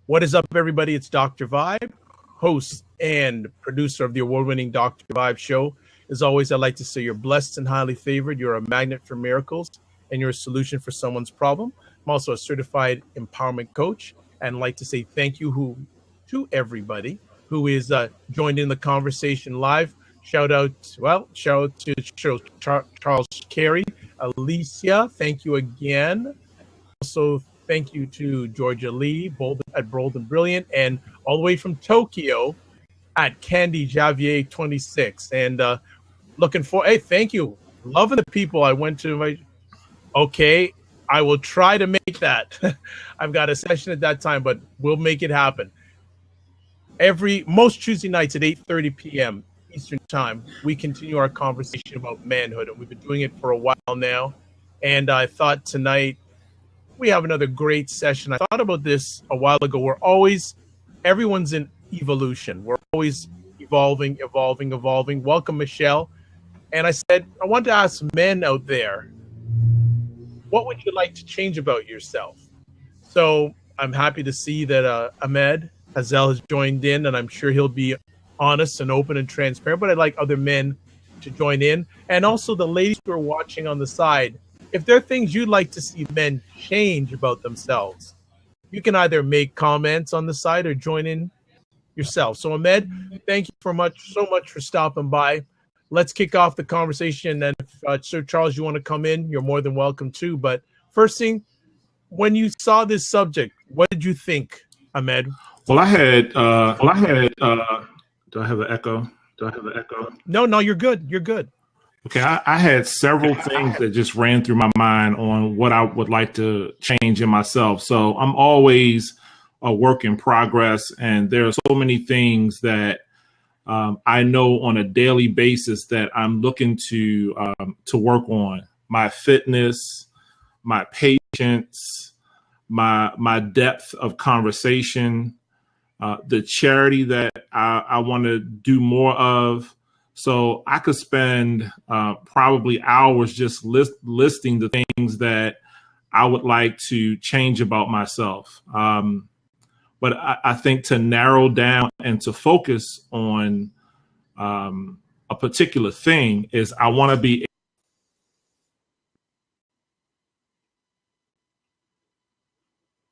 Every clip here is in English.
What is up, everybody? It's Dr. Vibe, host and producer of the award-winning Dr. Vibe show. As always, I'd like to say you're blessed and highly favored. You're a magnet for miracles, and you're a solution for someone's problem. I'm also a certified empowerment coach, and I'd like to say thank you to everybody who is joined in the conversation live. Shout out to Charles Carey, Alicia. Thank you again. Also, thank you to Georgia Lee, Bold and Brilliant, and all the way from Tokyo at Candy Javier 26. And hey, thank you. Loving the people I went to. Okay, I will try to make that. I've got a session at that time, but we'll make it happen. Most Tuesday nights at 8:30 p.m. Eastern Time, we continue our conversation about manhood, and we've been doing it for a while now. And I thought tonight we have another great session. I thought about this a while ago. Everyone's in evolution. We're always evolving. Welcome, Michelle. And I said, I want to ask men out there, what would you like to change about yourself? So I'm happy to see that Ahmed Hazel has joined in, and I'm sure he'll be honest and open and transparent, but I'd like other men to join in. And also the ladies who are watching on the side, if there are things you'd like to see men change about themselves, you can either make comments on the side or join in yourself. So Ahmed, thank you so much for stopping by. Let's kick off the conversation. And if Sir Charles, you want to come in, you're more than welcome to. But first thing, when you saw this subject, what did you think, Ahmed? Well, I had, do I have an echo? No, you're good. You're good. Okay, I had several things that just ran through my mind on what I would like to change in myself. So I'm always a work in progress, and there are so many things that I know on a daily basis that I'm looking to work on. My fitness, my patience, my depth of conversation, the charity that I want to do more of. So I could spend probably hours just listing the things that I would like to change about myself. But I think to narrow down and to focus on a particular thing is I want to be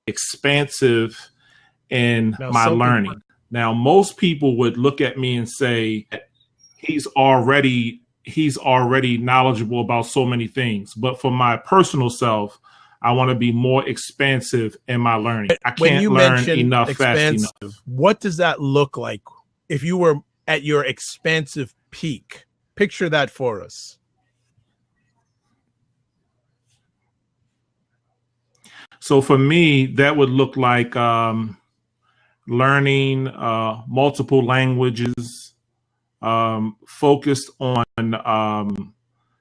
expansive in my learning. Now, most people would look at me and say, he's already knowledgeable about so many things. But for my personal self, I want to be more expansive in my learning. I can't learn enough fast enough. What does that look like if you were at your expansive peak? Picture that for us. So for me, that would look like learning multiple languages, focused on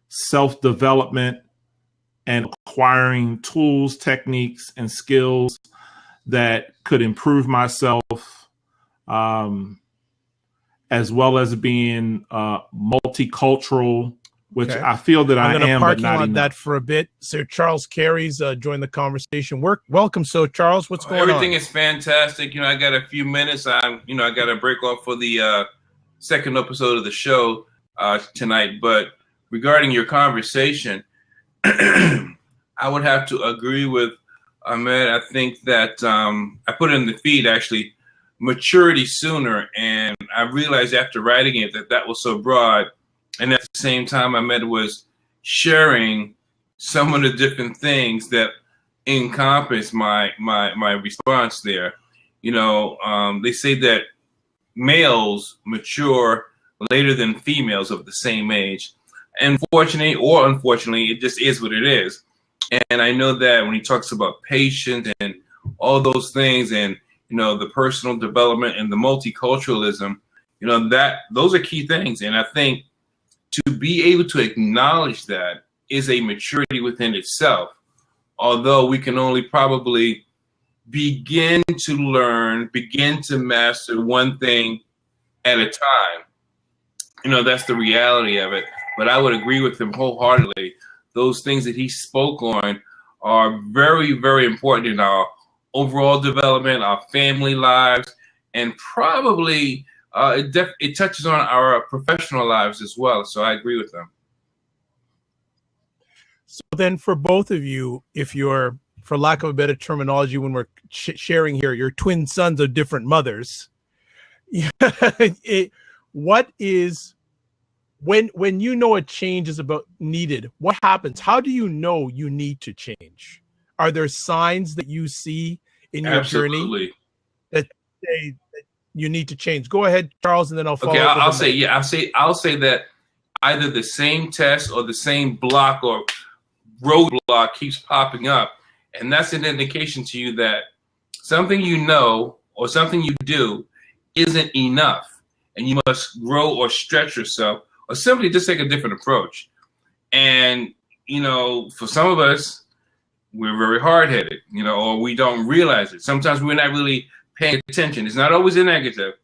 self-development and acquiring tools, techniques, and skills that could improve myself, as well as being multicultural, which I feel that I am, but not enough. I'm going to park on that for a bit. Sir Charles Carey's joined the conversation. Welcome, Sir Charles. What's going on? Everything is fantastic. I got a few minutes. I got to break off for the second episode of the show tonight. But regarding your conversation, I would have to agree with Ahmed. I think that I put it in the feed, actually, maturity sooner. And I realized after writing it that was so broad. And at the same time, Ahmed was sharing some of the different things that encompass my response there. They say that males mature later than females of the same age. And fortunately or unfortunately, it just is what it is. And I know that when he talks about patience and all those things and, the personal development and the multiculturalism, that those are key things. And I think to be able to acknowledge that is a maturity within itself, although we can only probably begin to learn, begin to master one thing at a time. That's the reality of it. But I would agree with him wholeheartedly. Those things that he spoke on are very, very important in our overall development, our family lives, and probably it touches on our professional lives as well. So I agree with them. So then for both of you, if you're, for lack of a better terminology, when we're sharing here, your twin sons of different mothers, what is, when you know a change is about needed, what happens? How do you know you need to change? Are there signs that you see in your journey that say that you need to change? Go ahead, Charles, and then I'll follow up. Okay, I'll say that either the same test or the same block or roadblock keeps popping up, and that's an indication to you that something you know or something you do isn't enough, and you must grow or stretch yourself, or simply just take a different approach. And for some of us, we're very hard-headed, or we don't realize it. Sometimes we're not really paying attention. It's not always a negative.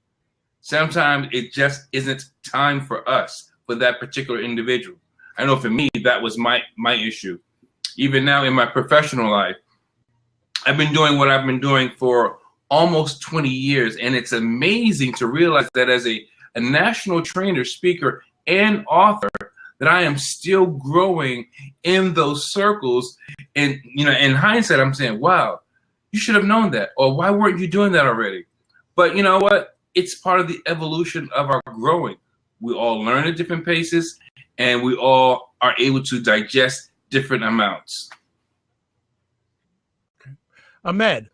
Sometimes it just isn't time for us, for that particular individual. I know for me, that was my issue. Even now in my professional life, I've been doing what I've been doing for almost 20 years. And it's amazing to realize that as a national trainer, speaker, and author, that I am still growing in those circles. And, in hindsight, I'm saying, wow, you should have known that. Or why weren't you doing that already? But you know what? It's part of the evolution of our growing. We all learn at different paces, and we all are able to digest different amounts. Okay. Ahmed.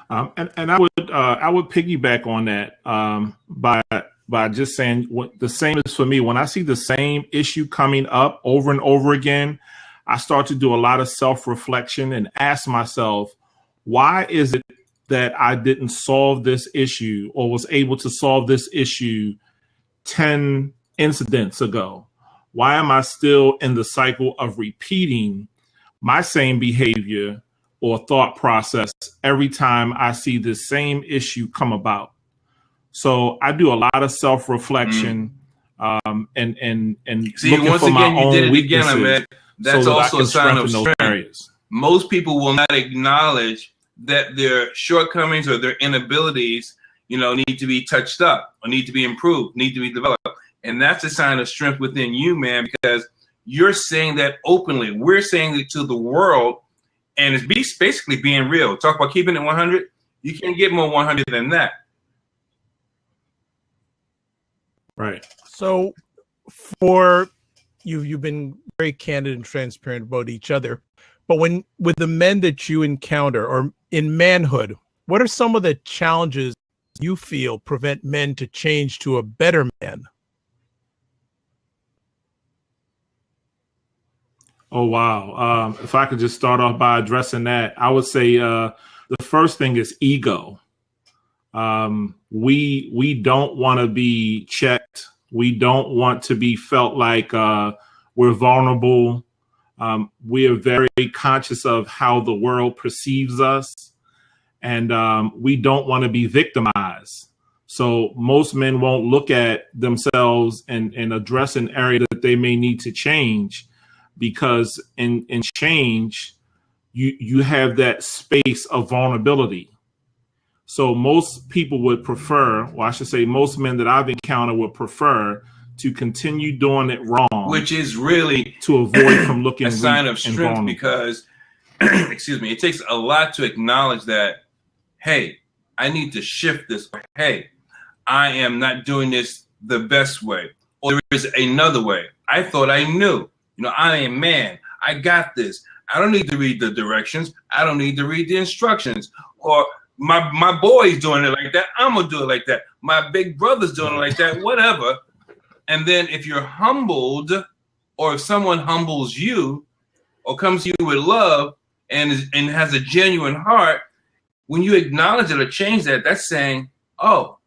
And I would piggyback on that by just saying what the same is for me. When I see the same issue coming up over and over again, I start to do a lot of self-reflection and ask myself, why is it that I didn't solve this issue or was able to solve this issue 10 incidents ago? Why am I still in the cycle of repeating my same behavior or thought process every time I see the same issue come about? So I do a lot of self-reflection and see, looking once for my again, you own did it weaknesses again, Ahmed. That's so that also I can a sign of strengthen those strength. areas. Most people will not acknowledge that their shortcomings or their inabilities, need to be touched up or need to be improved, need to be developed. And that's a sign of strength within you, man, because you're saying that openly. We're saying it to the world, and it's basically being real. Talk about keeping it 100. You can't get more 100 than that. Right. So for you've been very candid and transparent about each other, but with the men that you encounter or in manhood, what are some of the challenges you feel prevent men to change to a better man? Oh, wow. If I could just start off by addressing that, I would say the first thing is ego. We don't want to be checked. We don't want to be felt like we're vulnerable. We are very conscious of how the world perceives us, and we don't want to be victimized. So most men won't look at themselves and address an area that they may need to change, because in change, you have that space of vulnerability. So most people would prefer, or I should say most men that I've encountered would prefer to continue doing it wrong. Which is really to avoid from looking a sign of and strength, vulnerable. because, excuse me, it takes a lot to acknowledge that, hey, I need to shift this. Hey, I am not doing this the best way. Or there is another way. I thought I knew. I am man. I got this. I don't need to read the directions. I don't need to read the instructions. Or my boy's doing it like that. I'm going to do it like that. My big brother's doing it like that, whatever. And then if you're humbled, or if someone humbles you or comes to you with love and has a genuine heart, when you acknowledge it or change that, that's saying, oh,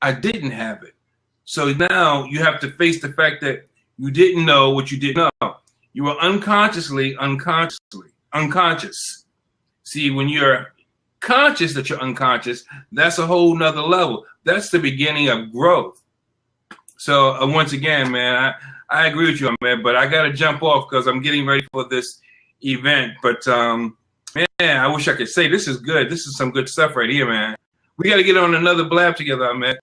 I didn't have it. So now you have to face the fact that you didn't know what you didn't know. You were unconscious. See, when you're conscious that you're unconscious, that's a whole nother level. That's the beginning of growth. So once again, man, I agree with you, man. But I got to jump off because I'm getting ready for this event. But man, I wish I could say this is good. This is some good stuff right here, man. We got to get on another blab together, man.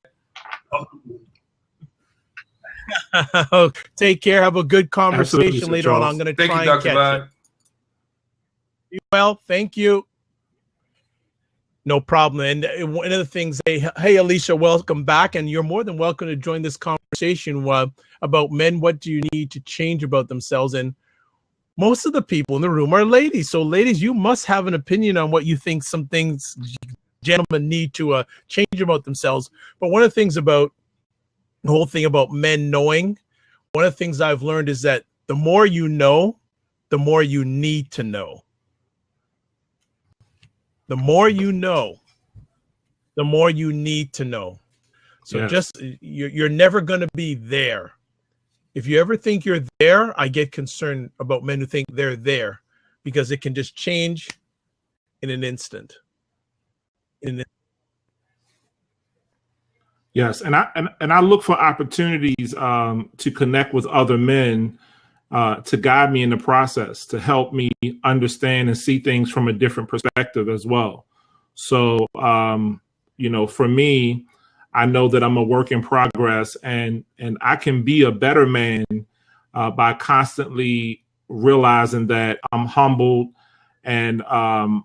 Take care. Have a good conversation Absolutely, later on. Charles. I'm going to Thank try you, and Dr. catch Bod. you. Well, thank you. No problem. And one of the things, hey, Alicia, welcome back. And you're more than welcome to join this conversation about men. What do you need to change about themselves? And most of the people in the room are ladies. So ladies, you must have an opinion on what you think some things gentlemen need to change about themselves. But one of the things about the whole thing about men knowing, one of the things I've learned is that the more you know, the more you need to know. The more you know, the more you need to know. So Yes. just, you're never going to be there. If you ever think you're there, I get concerned about men who think they're there, because it can just change in an instant. Yes, and I look for opportunities to connect with other men to guide me in the process, to help me understand and see things from a different perspective as well. So, for me, I know that I'm a work in progress, and I can be a better man by constantly realizing that I'm humbled, and I'm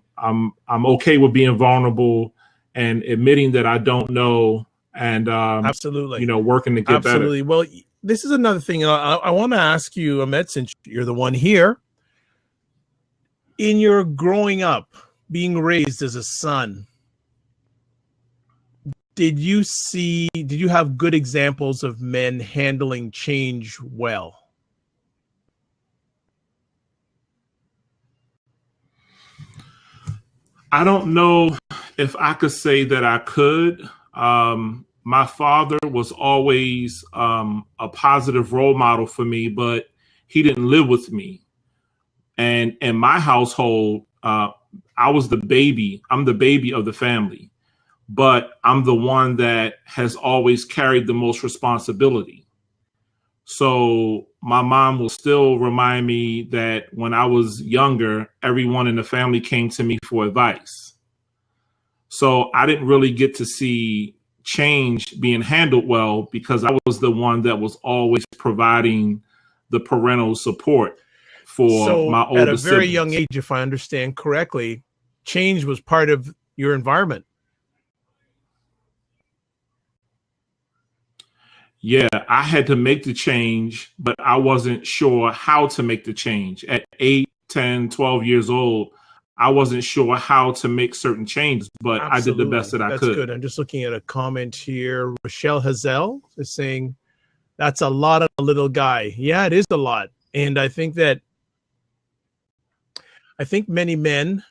okay with being vulnerable and admitting that I don't know, and Absolutely. working to get Absolutely. better. Well, this is another thing I want to ask you, Ahmed, since you're the one here. In your growing up, being raised as a son, did you have good examples of men handling change well? I don't know if I could say that I could. My father was always a positive role model for me, but he didn't live with me. And in my household, I was the baby. I'm the baby of the family, but I'm the one that has always carried the most responsibility. So my mom will still remind me that when I was younger, everyone in the family came to me for advice. So I didn't really get to see change being handled well, because I was the one that was always providing the parental support for my older at a very siblings. young age, if I understand correctly, change was part of your environment. Yeah, I had to make the change, but I wasn't sure how to make the change. At 8, 10, 12 years old, I wasn't sure how to make certain changes, but Absolutely. I did the best that I could. That's good. I'm just looking at a comment here. Rochelle Hazel is saying, that's a lot of a little guy. Yeah, it is a lot. And I think many men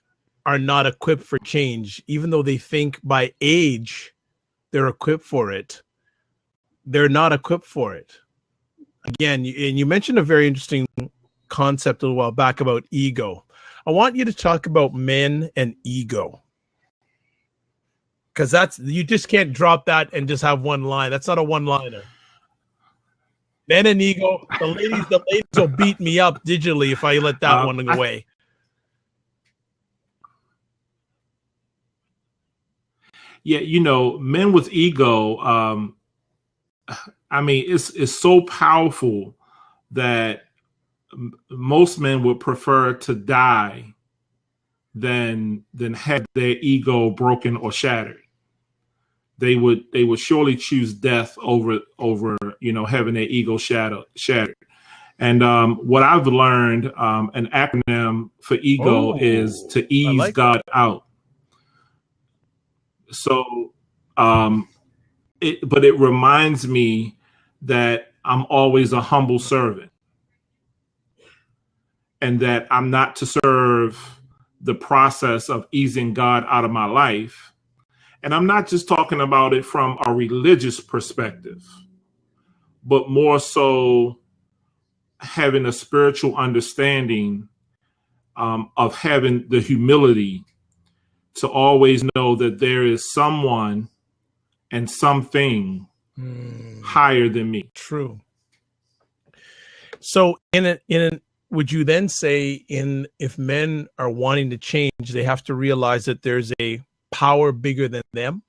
are not equipped for change, even though they think by age they're equipped for it. They're not equipped for it. Again, and you mentioned a very interesting concept a little while back about ego. I want you to talk about men and ego, because you just can't drop that and just have one line. That's not a one-liner. Men and ego. The ladies will beat me up digitally if I let that one away. Yeah, men with ego. It's so powerful that most men would prefer to die than have their ego broken or shattered. They would surely choose death over having their ego shattered. And what I've learned, an acronym for ego is to ease God out. So, but it reminds me that I'm always a humble servant, and that I'm not to serve the process of easing God out of my life. And I'm not just talking about it from a religious perspective, but more so having a spiritual understanding of having the humility to always know that there is someone and something higher than me. True. So would you then say if men are wanting to change, they have to realize that there's a power bigger than them?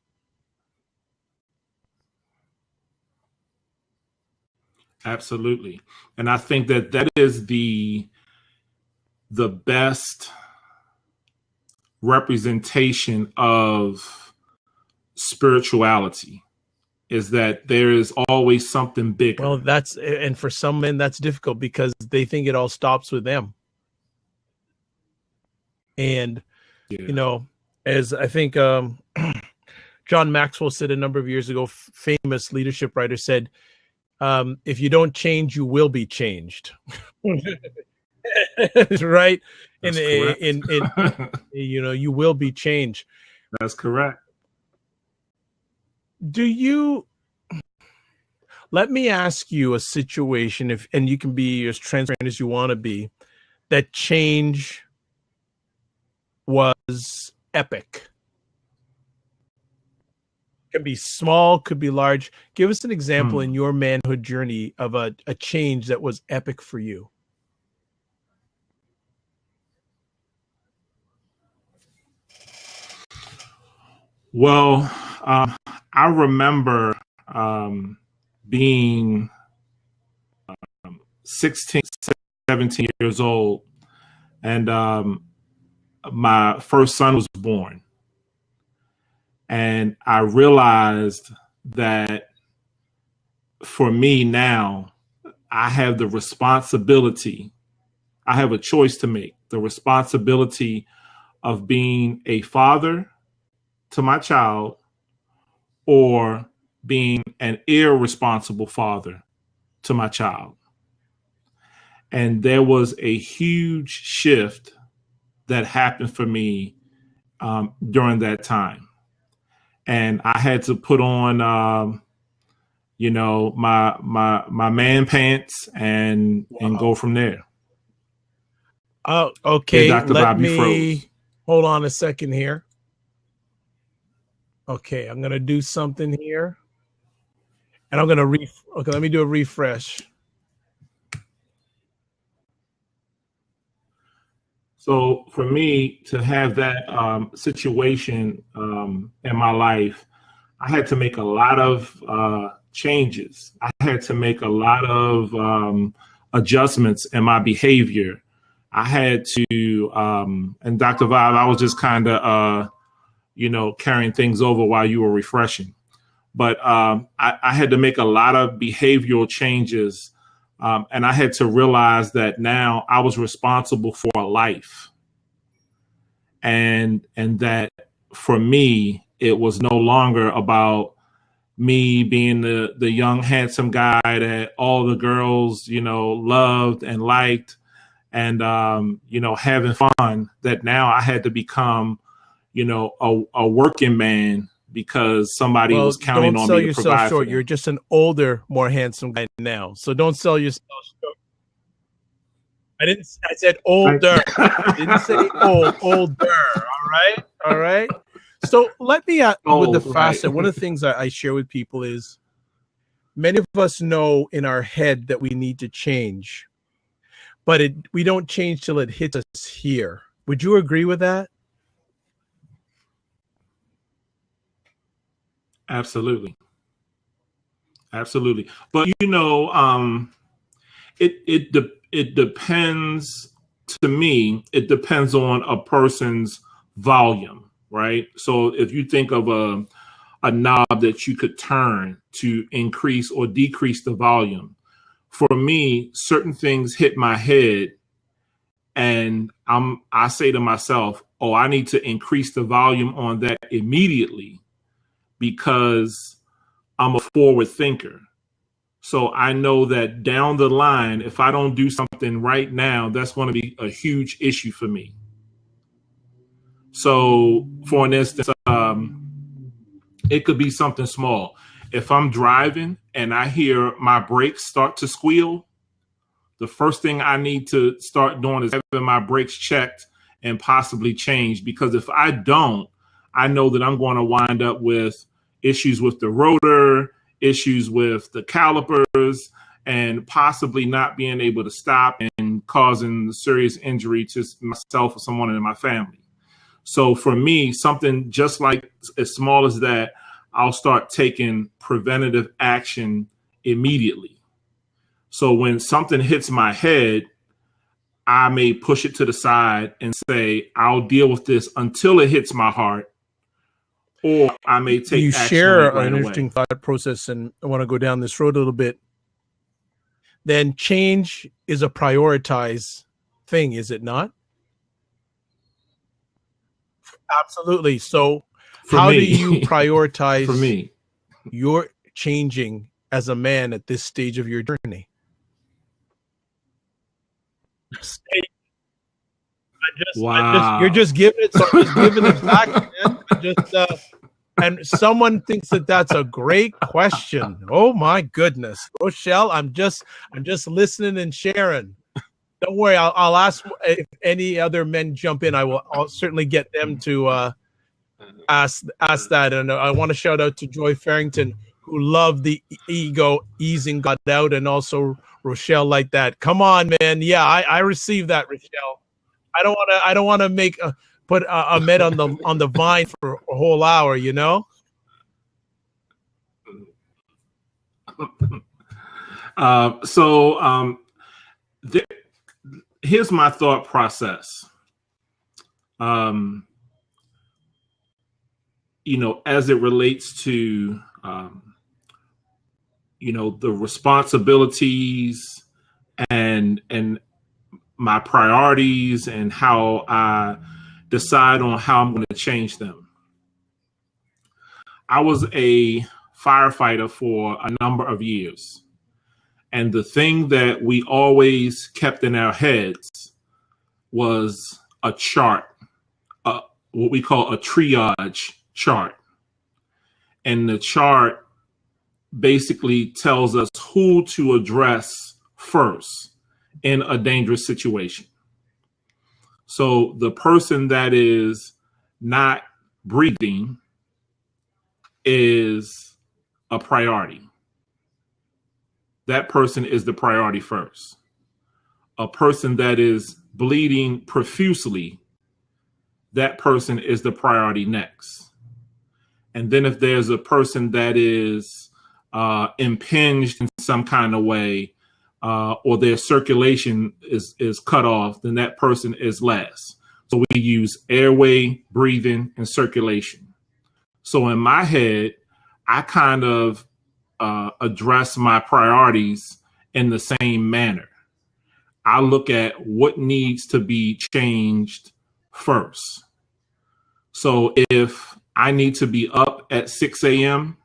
Absolutely. And I think that is the best representation of spirituality, is that there is always something bigger. Well, and for some men that's difficult because they think it all stops with them. And as I think John Maxwell said a number of years ago, famous leadership writer, said, if you don't change, you will be changed. Right? That's you will be changed. That's correct. Let me ask you a situation, and you can be as transparent as you want to be, that change was epic. Could be small, could be large. Give us an example in your manhood journey of a change that was epic for you. Well, I remember being 16, 17 years old, and my first son was born. And I realized that for me now, I have the responsibility. I have a choice to make, the responsibility of being a father to my child or being an irresponsible father to my child. And there was a huge shift that happened for me during that time. And I had to put on, my man pants and go from there. Oh, okay. Hey, Dr. Bobby froze. Hold on a second here. Okay, I'm gonna do something here, and I'm gonna Okay, let me do a refresh. So for me to have that situation in my life, I had to make a lot of changes. I had to make a lot of adjustments in my behavior. I had to, and Dr. Vibe, I was just kind of, carrying things over while you were refreshing. But I had to make a lot of behavioral changes. And I had to realize that now I was responsible for a life. And that for me, it was no longer about me being the young, handsome guy that all the girls, loved and liked and, having fun. That now I had to become, a working man because somebody was counting on me to provide. Don't sell yourself short. You're just an older, more handsome guy now. So don't sell yourself short. I said older. I didn't say older. All right. So let me with the facet. One of the things I share with people is many of us know in our head that we need to change, but we don't change till it hits us here. Would you agree with that? Absolutely. But it depends. To me, it depends on a person's volume, right? So if you think of a knob that you could turn to increase or decrease the volume, for me, certain things hit my head, and I say to myself, "Oh, I need to increase the volume on that immediately." Because I'm a forward thinker. So I know that down the line, if I don't do something right now, that's going to be a huge issue for me. So for an instance, it could be something small. If I'm driving and I hear my brakes start to squeal, the first thing I need to start doing is having my brakes checked and possibly changed. Because if I don't, I know that I'm going to wind up with issues with the rotor, issues with the calipers, and possibly not being able to stop and causing serious injury to myself or someone in my family. So for me, something just like as small as that, I'll start taking preventative action immediately. So when something hits my head, I may push it to the side and say, I'll deal with this until it hits my heart, or I may take you action share right an away. interesting thought process, and I want to go down this road a little bit. Then change is a prioritized thing, is it not? Absolutely. So For how me. do you prioritize For me. your changing as a man at this stage of your journey? Wow. You're just giving it, so I'm just giving it back, man. And someone thinks that that's a great question. Oh my goodness, Rochelle, I'm just listening and sharing. Don't worry, I'll ask if any other men jump in. I'll certainly get them to ask that. And I want to shout out to Joy Farrington, who loved the ego easing God out, and also Rochelle like that. Come on, man. Yeah, I received that, Rochelle. I don't want to make put Ahmed on the vine for a whole hour, you know. Here's my thought process. As it relates to the responsibilities and my priorities and how I decide on how I'm going to change them. I was a firefighter for a number of years. And the thing that we always kept in our heads was a chart, what we call a triage chart. And the chart basically tells us who to address first in a dangerous situation. So the person that is not breathing is a priority. That person is the priority first. A person that is bleeding profusely, that person is the priority next. And then if there's a person that is impinged in some kind of way, or their circulation is cut off, then that person is last. So we use airway, breathing, and circulation. So in my head, I kind of address my priorities in the same manner. I look at what needs to be changed first. So if I need to be up at 6 a.m.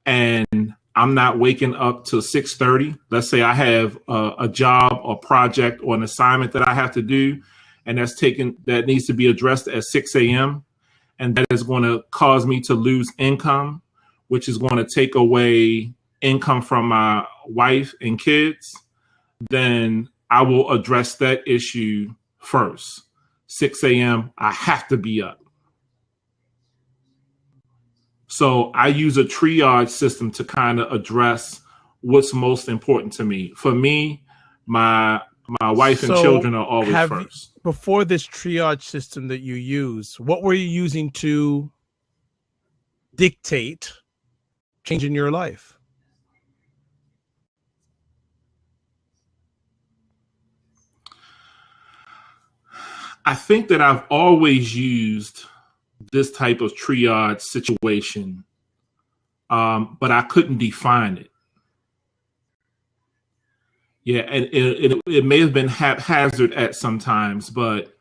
and I'm not waking up till 6:30. Let's say I have a job or project or an assignment that I have to do, and that needs to be addressed at 6 a.m. And that is going to cause me to lose income, which is going to take away income from my wife and kids. Then I will address that issue first. 6 a.m. I have to be up. So I use a triage system to kind of address what's most important to me. For me, my wife and children are always first. Before this triage system that you use, what were you using to dictate change in your life? I think that I've always used this type of triage situation, but I couldn't define it. Yeah, and it may have been haphazard at some times, but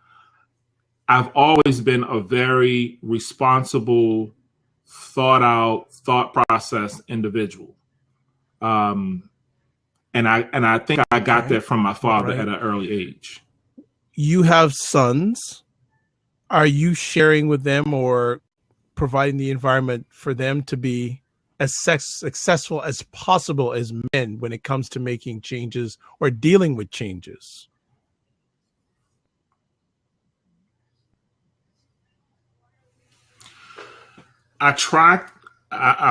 I've always been a very responsible, thought process individual. And I think I got that from my father at an early age. You have sons. Are you sharing with them or providing the environment for them to be as successful as possible as men when it comes to making changes or dealing with changes? I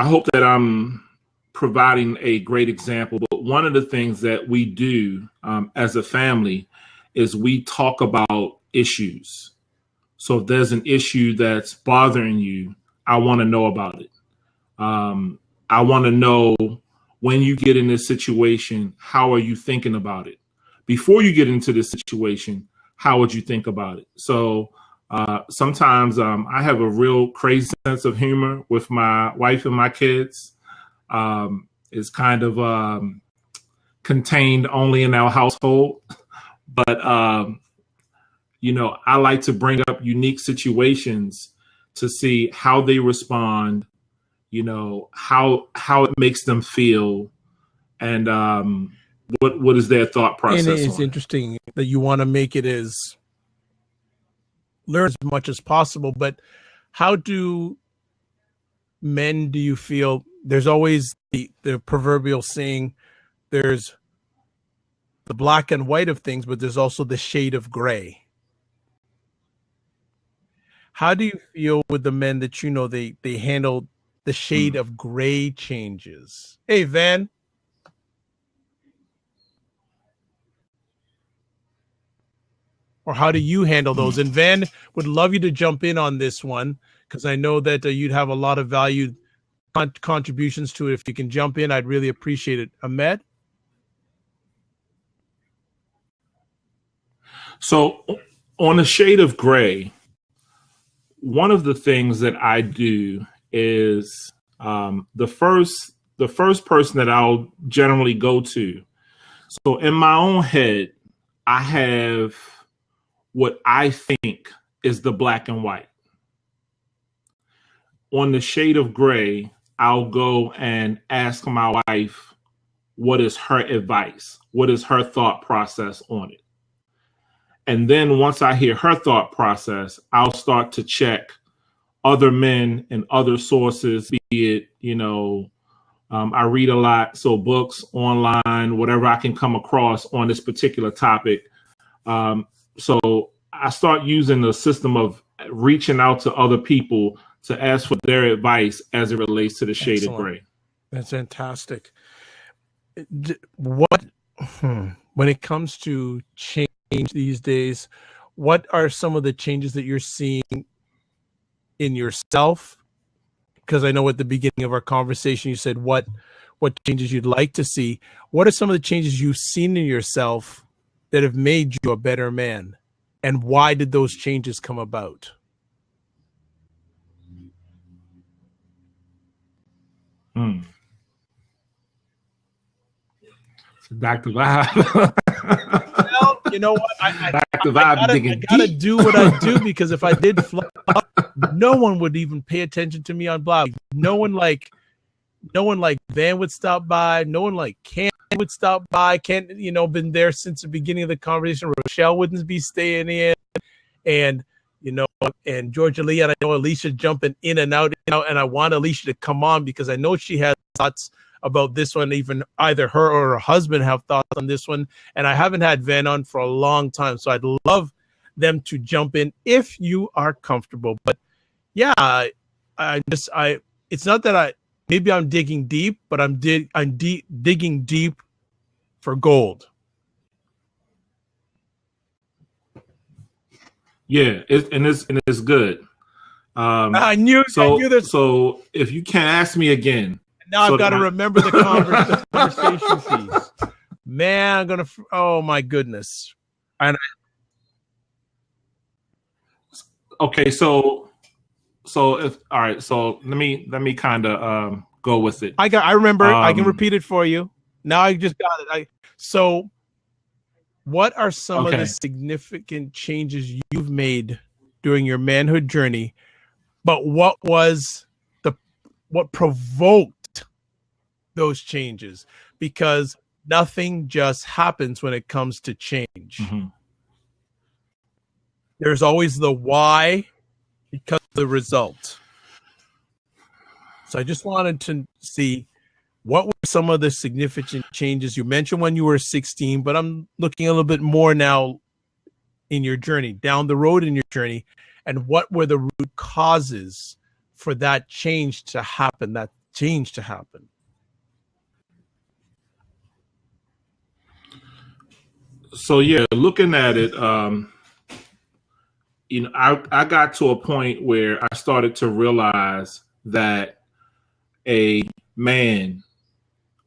hope that I'm providing a great example, but one of the things that we do as a family is we talk about issues. So if there's an issue that's bothering you, I want to know about it. I want to know, when you get in this situation, how are you thinking about it? Before you get into this situation, how would you think about it? So sometimes I have a real crazy sense of humor with my wife and my kids. It's kind of contained only in our household. But, you know, I like to bring up unique situations to see how they respond, you know, how it makes them feel, and what is their thought process. And it's interesting that you want to make it as learn as much as possible, but how do men, do you feel, there's always the proverbial saying, there's the black and white of things, but there's also the shade of gray. How do you feel with the men that you know they handle the shade of gray changes? Hey, Van. Or how do you handle those? And Van, would love you to jump in on this one, because I know that you'd have a lot of value contributions to it. If you can jump in, I'd really appreciate it. Ahmed? So on the shade of gray, one of the things that I do is the first person that I'll generally go to. So in my own head, I have what I think is the black and white. On the shade of gray, I'll go and ask my wife, what is her advice? What is her thought process on it? And then once I hear her thought process, I'll start to check other men and other sources, be it, you know, I read a lot, so books, online, whatever I can come across on this particular topic. So I start using the system of reaching out to other people to ask for their advice as it relates to the shade Excellent. of gray. That's fantastic. What, when it comes to change these days, what are some of the changes that you're seeing in yourself? Because I know at the beginning of our conversation, you said what changes you'd like to see. What are some of the changes you've seen in yourself that have made you a better man? And why did those changes come about? Dr. Vibe. Well, you know what? I gotta do what I do, because if I did flop, no one would even pay attention to me on blog. No one like Van would stop by. No one like Cam would stop by. Ken, you know, been there since the beginning of the conversation. Rochelle wouldn't be staying in, and you know, and Georgia Lee, and I know Alicia jumping in and out, and I want Alicia to come on because I know she has thoughts about this one. Even either her or her husband have thoughts on this one, and I haven't had Van on for a long time, so I'd love them to jump in if you are comfortable. But yeah, it's not that maybe I'm digging deep, but I'm digging deep for gold. Yeah, it's good. I knew this. So if you can't ask me again. Now I've got to remember the conversation piece. Man, oh my goodness. Okay, so if all right, so let me kind of go with it. I remember. I can repeat it for you. Now I just got it. So what are some of the significant changes you've made during your manhood journey? But what provoked those changes? Because nothing just happens when it comes to change. Mm-hmm. There's always the why because of the result. So I just wanted to see what were some of the significant changes. You mentioned when you were 16, but I'm looking a little bit more now in your journey, down the road in your journey, and what were the root causes for that change to happen, So yeah, looking at it, I got to a point where I started to realize that a man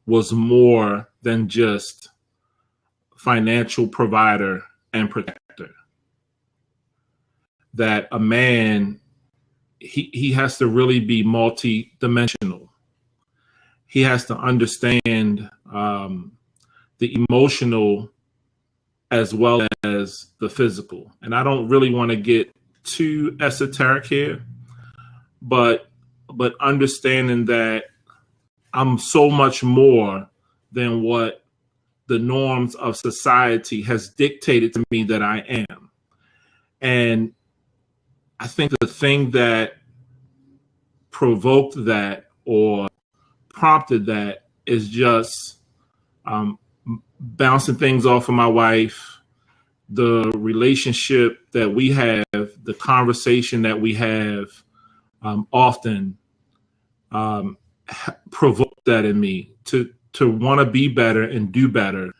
was more than just financial provider and protector. That a man, he has to really be multi-dimensional. He has to understand the emotional as well as the physical. And I don't really want to get too esoteric here, but understanding that I'm so much more than what the norms of society has dictated to me that I am. And I think the thing that provoked that or prompted that is just bouncing things off of my wife, the relationship that we have, the conversation that we have often provoked that in me to want to be better and do better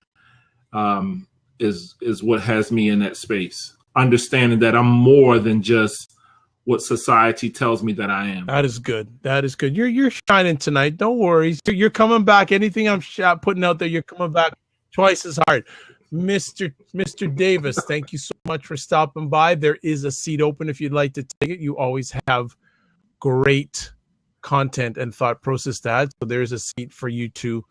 is what has me in that space. Understanding that I'm more than just what society tells me that I am. That is good. That is good. You're shining tonight. Don't worry. You're coming back. Anything I'm putting out there, you're coming back twice as hard. Mr. Davis, thank you so much for stopping by. There is a seat open if you'd like to take it. You always have great content and thought process to add. So there's a seat for you to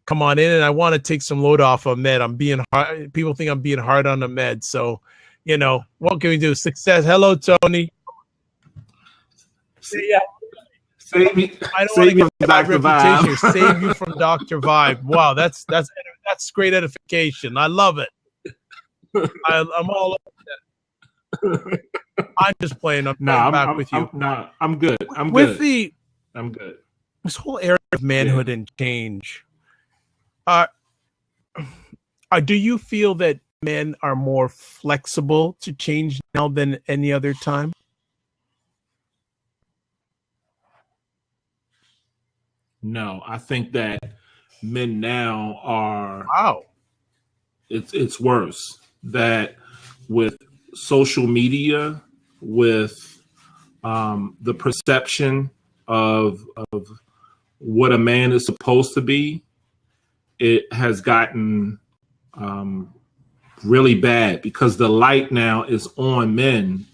come on in. And I want to take some load off Ahmed. I'm being hard. People think I'm being hard on Ahmed. So, what can we do? Success. Hello, Tony. Yeah. Save me. I don't want to get from bad Dr. reputation. Vibe. Save you from Dr. Vibe. Wow, that's great edification. I love it. I'm all over that. I'm just playing. I'm back with you. I'm good. I'm good. This whole area of manhood and change. Do you feel that men are more flexible to change now than any other time? No, I think that men now are. Wow. It's worse. That with social media, with the perception of what a man is supposed to be, it has gotten really bad because the light now is on men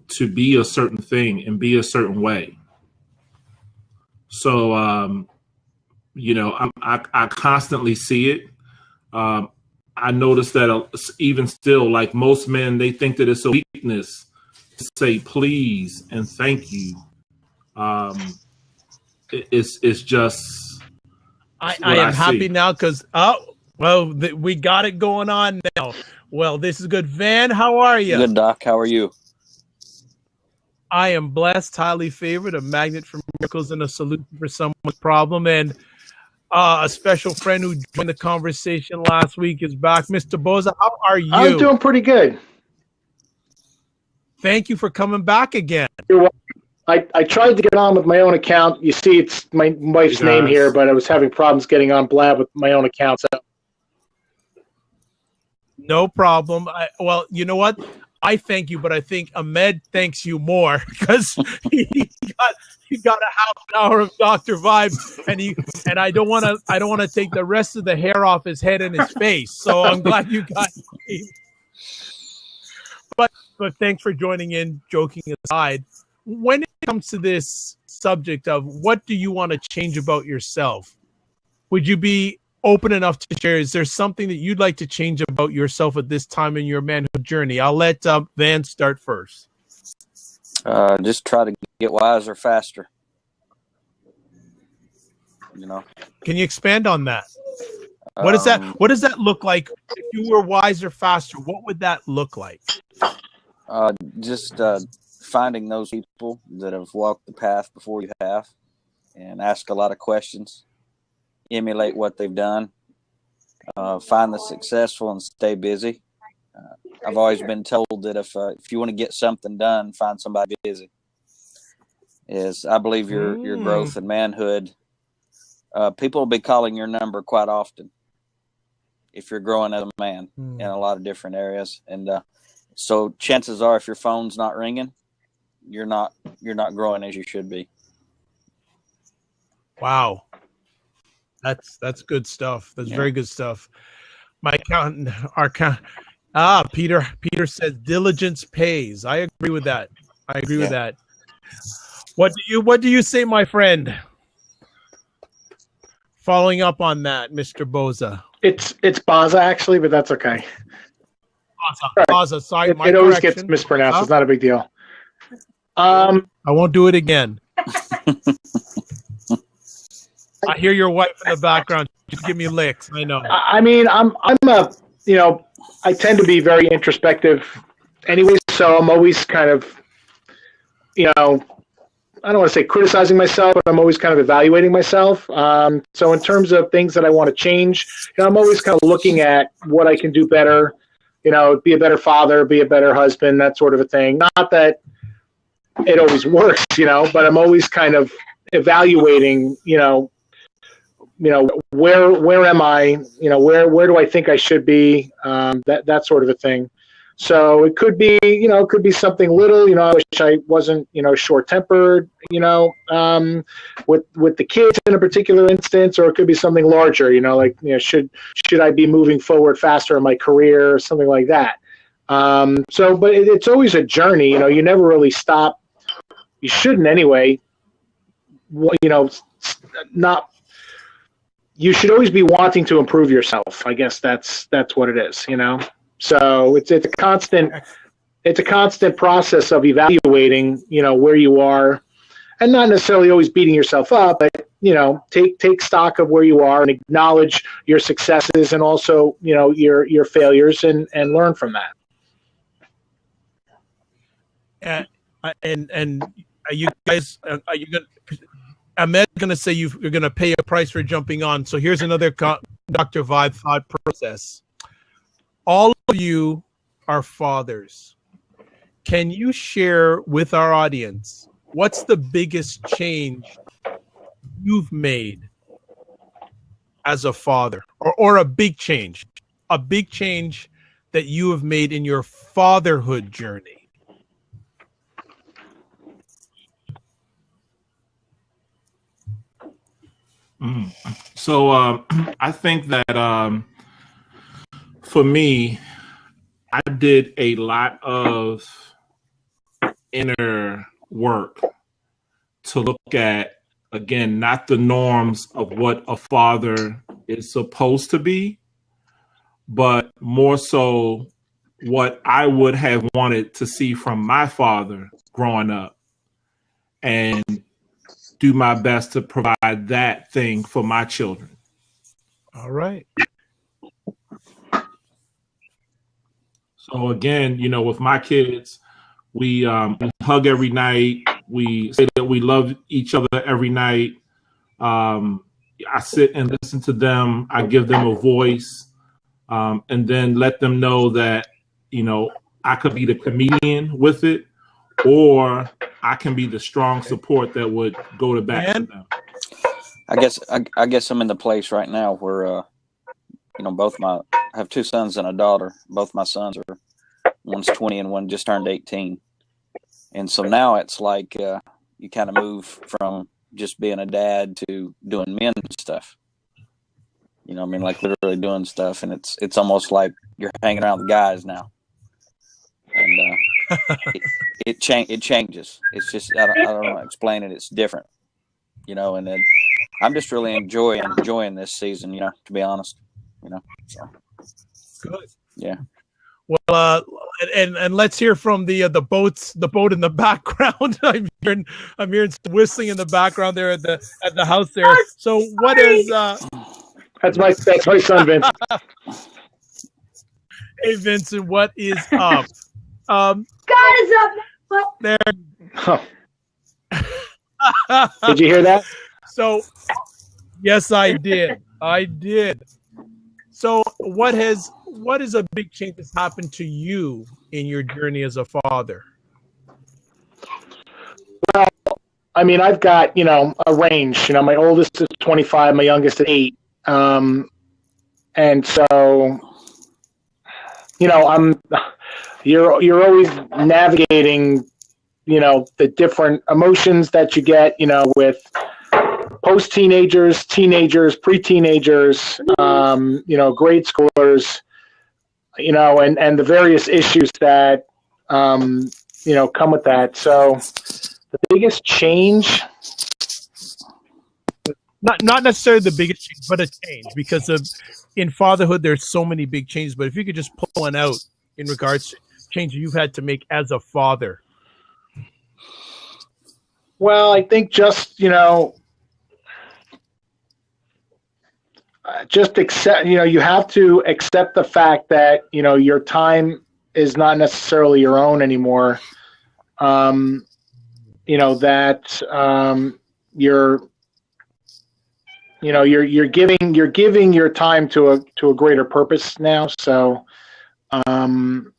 to be a certain thing and be a certain way. So, I constantly see it. I notice that even still, like most men, they think that it's a weakness to say please and thank you. It's just. I am happy now because we got it going on now. Well, this is good. Van, how are you? Good, Doc. How are you? I am blessed, highly favored, a magnet for miracles and a solution for someone's problem. And a special friend who joined the conversation last week is back. Mr. Boza, how are you? I'm doing pretty good. Thank you for coming back again. I tried to get on with my own account. You see, it's my wife's name here, but I was having problems getting on Blab with my own account. So. No problem. Well, you know what? I thank you, but I think Ahmed thanks you more because he got a half an hour of Dr. Vibe, and I don't want to take the rest of the hair off his head and his face. So I'm glad you got me. But thanks for joining in. Joking aside, when it comes to this subject of what do you want to change about yourself, would you be open enough to share? Is there something that you'd like to change about yourself at this time in your manhood journey? I'll let Van start first. Just try to get wiser faster. Can you expand on that? What does that look like? If you were wiser faster, what would that look like? Just finding those people that have walked the path before you have and ask a lot of questions. Emulate what they've done, find the successful and stay busy. I've always been told that if you want to get something done, find somebody busy. I believe your growth and manhood, people will be calling your number quite often. if you're growing as a man in a lot of different areas. And so chances are, if your phone's not ringing, you're not growing as you should be. Wow. That's good stuff. That's very good stuff. My accountant, Peter says diligence pays. I agree with that. With that. What do you say, my friend? Following up on that, Mr. Boza. It's Baza actually, but that's okay. Baza. Sorry, it always gets mispronounced. It's not a big deal. I won't do it again. I hear your wife in the background. Just give me licks. I know. I mean, I'm a, I tend to be very introspective anyway, so I'm always kind of, I don't want to say criticizing myself, but I'm always kind of evaluating myself. So in terms of things that I want to change, I'm always kind of looking at what I can do better, be a better father, be a better husband, that sort of a thing. Not that it always works, but I'm always kind of evaluating, where am I, where do I think I should be, that sort of a thing. So it could be, it could be something little, I wish I wasn't, short-tempered, with the kids in a particular instance, or it could be something larger, should I be moving forward faster in my career or something like that. But it's always a journey, you never really stop. You shouldn't anyway, you should always be wanting to improve yourself. I guess that's what it is, So it's a constant process of evaluating, where you are, and not necessarily always beating yourself up, but take stock of where you are and acknowledge your successes and also your failures and learn from that. And are you guys? Are you going? Ahmed's going to say you're going to pay a price for jumping on. So here's another Dr. Vibe thought process. All of you are fathers. Can you share with our audience what's the biggest change you've made as a father, or a big change that you have made in your fatherhood journey? So I think that for me, I did a lot of inner work to look at, again, not the norms of what a father is supposed to be, but more so what I would have wanted to see from my father growing up, and do my best to provide that thing for my children. All right. So again, with my kids, we hug every night. We say that we love each other every night. I sit and listen to them. I give them a voice, and then let them know that, I could be the comedian with it, or I can be the strong support that would go to bat for them. I guess I'm in the place right now where, I have two sons and a daughter. Both my sons are, one's 20 and one just turned 18. And so now it's like you kind of move from just being a dad to doing men stuff. Like literally doing stuff, and it's almost like you're hanging around the guys now. And it changes. It's just I don't know how to explain it. It's different, And then I'm just really enjoying this season, to be honest, So. Good. Yeah. Well, and let's hear from the boat in the background. I'm hearing some whistling in the background there at the house there. So what is? That's my son, Vince. Hey, Vincent, what is up? God is up. What? There. Oh. Did you hear that? So, yes, I did. So, what is a big change that's happened to you in your journey as a father? Well, I mean, I've got, a range. My oldest is 25, my youngest is 8. And so, you're always navigating, the different emotions that you get, with post-teenagers, teenagers, pre-teenagers, grade schoolers, and the various issues that, come with that. So the biggest change, not necessarily the biggest change, but a change, because in fatherhood there's so many big changes. But if you could just pull one out in regards to changes you've had to make as a father. well, I think just accept, you have to accept the fact that your time is not necessarily your own anymore. That you're giving your time to a greater purpose now. So, and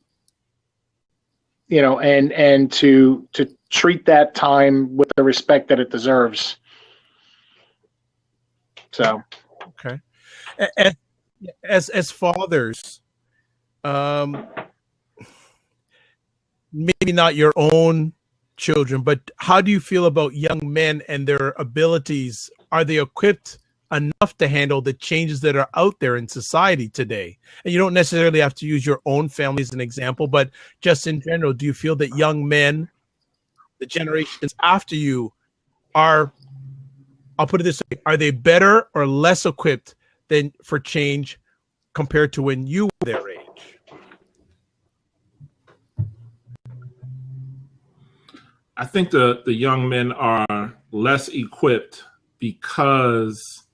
to treat that time with the respect that it deserves. So, okay, as fathers, maybe not your own children, but how do you feel about young men and their abilities? Are they equipped enough to handle the changes that are out there in society today? And you don't necessarily have to use your own family as an example, but just in general, do you feel that young men, the generations after you, I'll put it this way, are they better or less equipped than for change compared to when you were their age? I think the young men are less equipped because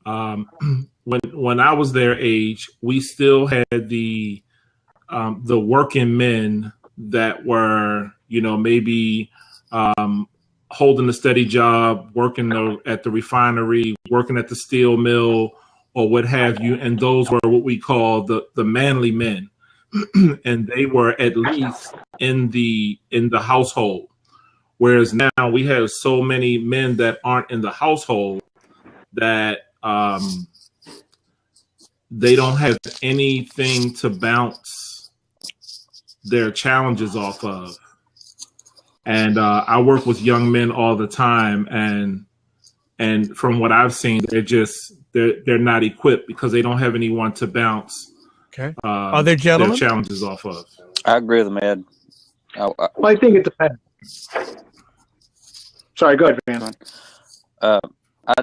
when I was their age, we still had the working men that were, maybe holding a steady job, working at the refinery, working at the steel mill, or what have you. And those were what we call the manly men. And they were at least in the household. Whereas now we have so many men that aren't in the household that they don't have anything to bounce their challenges off of. And I work with young men all the time, and from what I've seen, they're not equipped because they don't have anyone to bounce other gentlemen their challenges off of. I agree with him, Ed. well, I think it depends. Sorry, go ahead, Van.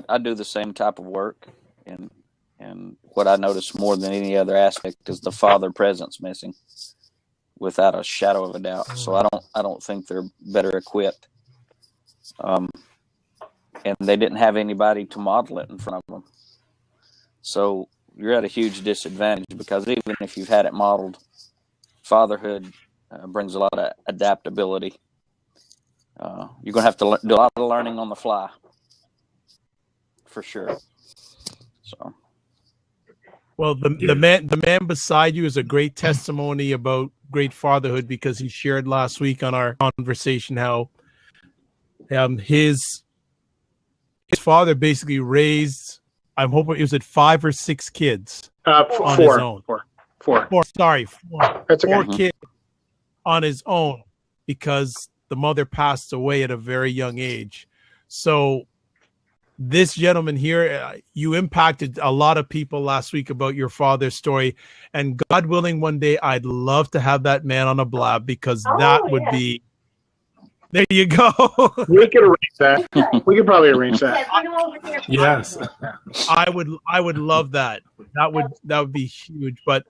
I do the same type of work, and what I notice more than any other aspect is the father presence missing, without a shadow of a doubt. So I don't think they're better equipped, and they didn't have anybody to model it in front of them. So you're at a huge disadvantage, because even if you've had it modeled, fatherhood brings a lot of adaptability. You're going to have to do a lot of learning on the fly, for sure. So, well, the man beside you is a great testimony about great fatherhood, because he shared last week on our conversation how his father basically raised, I'm hoping it was 5 or 6 kids on his own. Four. Sorry, 4. That's okay. 4 kids on his own, because the mother passed away at a very young age. So this gentleman here, you impacted a lot of people last week about your father's story, and God willing, one day I'd love to have that man on a blab, because that would be, there you go. We could arrange that. We could probably arrange that. Yes. I would love that. That would be huge. But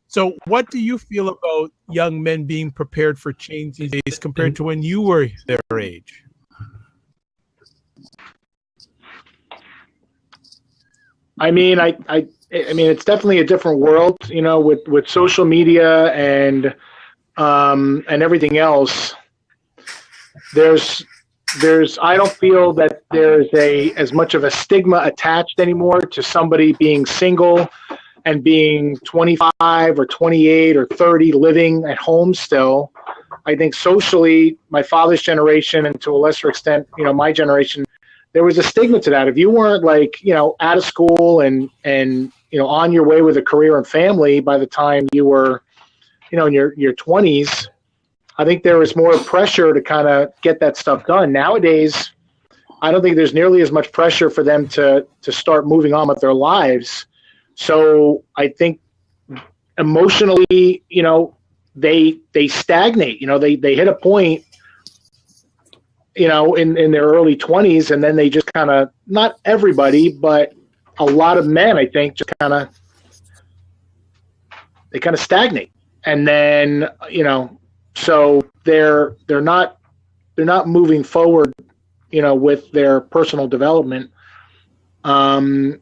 so what do you feel about young men being prepared for change these days compared to when you were their age? I mean, I mean, it's definitely a different world, with social media and everything else. I don't feel that there's as much of a stigma attached anymore to somebody being single and being 25 or 28 or 30 living at home still. I think socially, my father's generation, and to a lesser extent, my generation, there was a stigma to that. If you weren't out of school and on your way with a career and family by the time you were, in your 20s. I think there was more pressure to kind of get that stuff done. Nowadays, I don't think there's nearly as much pressure for them to start moving on with their lives. So I think emotionally, they stagnate. They hit a point, in their early 20s, and then they just kind of, not everybody, but a lot of men, I think, just kind of stagnate. And then, so they're not moving forward, with their personal development, and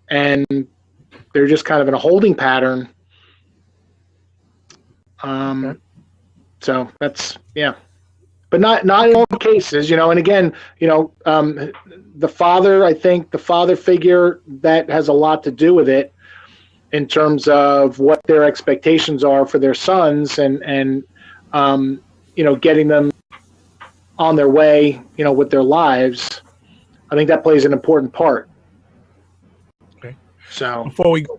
they're just kind of in a holding pattern. So that's, but not in all cases, and again, the father figure, that has a lot to do with it in terms of what their expectations are for their sons, and getting them on their way, with their lives. I think that plays an important part. Okay. So before we go,